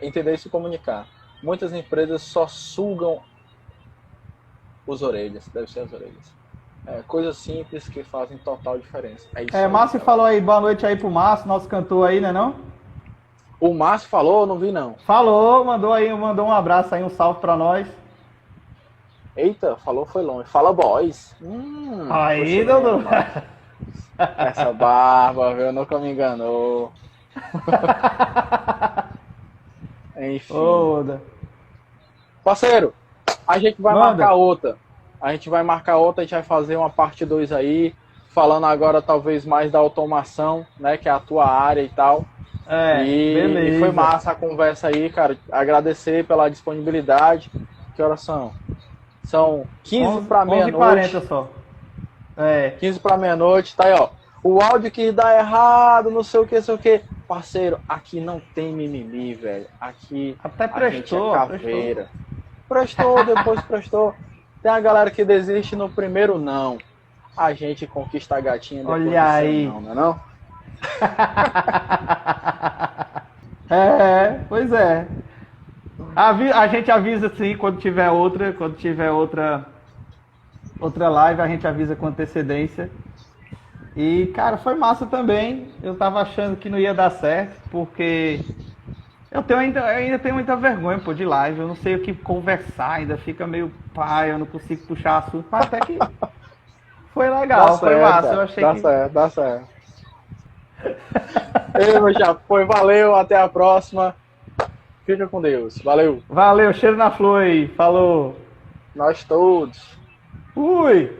Entender e se comunicar. Muitas empresas só sugam os orelhas. Deve ser as orelhas. Coisas simples que fazem total diferença. É isso aí, Márcio cara. falou aí, boa noite aí pro Márcio, nosso cantor aí, né não? O Márcio falou, eu não vi não. Falou, mandou um abraço aí, um salve pra nós. Eita, falou foi longe. Fala boys. Aí, poxa, Dudu. Essa barba, viu? Nunca me enganou. Enfim. Oda. Parceiro, a gente vai Manda. marcar outra. A gente vai fazer uma parte 2 aí, falando agora talvez mais da automação, né, que é a tua área e tal. Beleza. E foi massa a conversa aí, cara. Agradecer pela disponibilidade. Que horas são? São 15 para meia-noite. 11h40 só. 15 para meia-noite, tá aí, ó. O áudio que dá errado, não sei o que. Parceiro, aqui não tem mimimi, velho. Aqui Até a gente é prestou. caveira. Prestou, depois prestou. Tem a galera que desiste no primeiro não. A gente conquista a gatinha depois Olha do seu aí. não, não é não? Pois é. A gente avisa sim quando tiver outra live, a gente avisa com antecedência. E, cara, foi massa também. Eu tava achando que não ia dar certo, porque eu ainda tenho muita vergonha, pô, de live. Eu não sei o que conversar, ainda fica meio pai, eu não consigo puxar assunto, mas até que foi legal, foi massa. Eu achei Dá certo. Ei, meu chapa, valeu, até a próxima. Fica com Deus. Valeu. Valeu, cheiro na flor aí. Falou. Nós todos. Fui.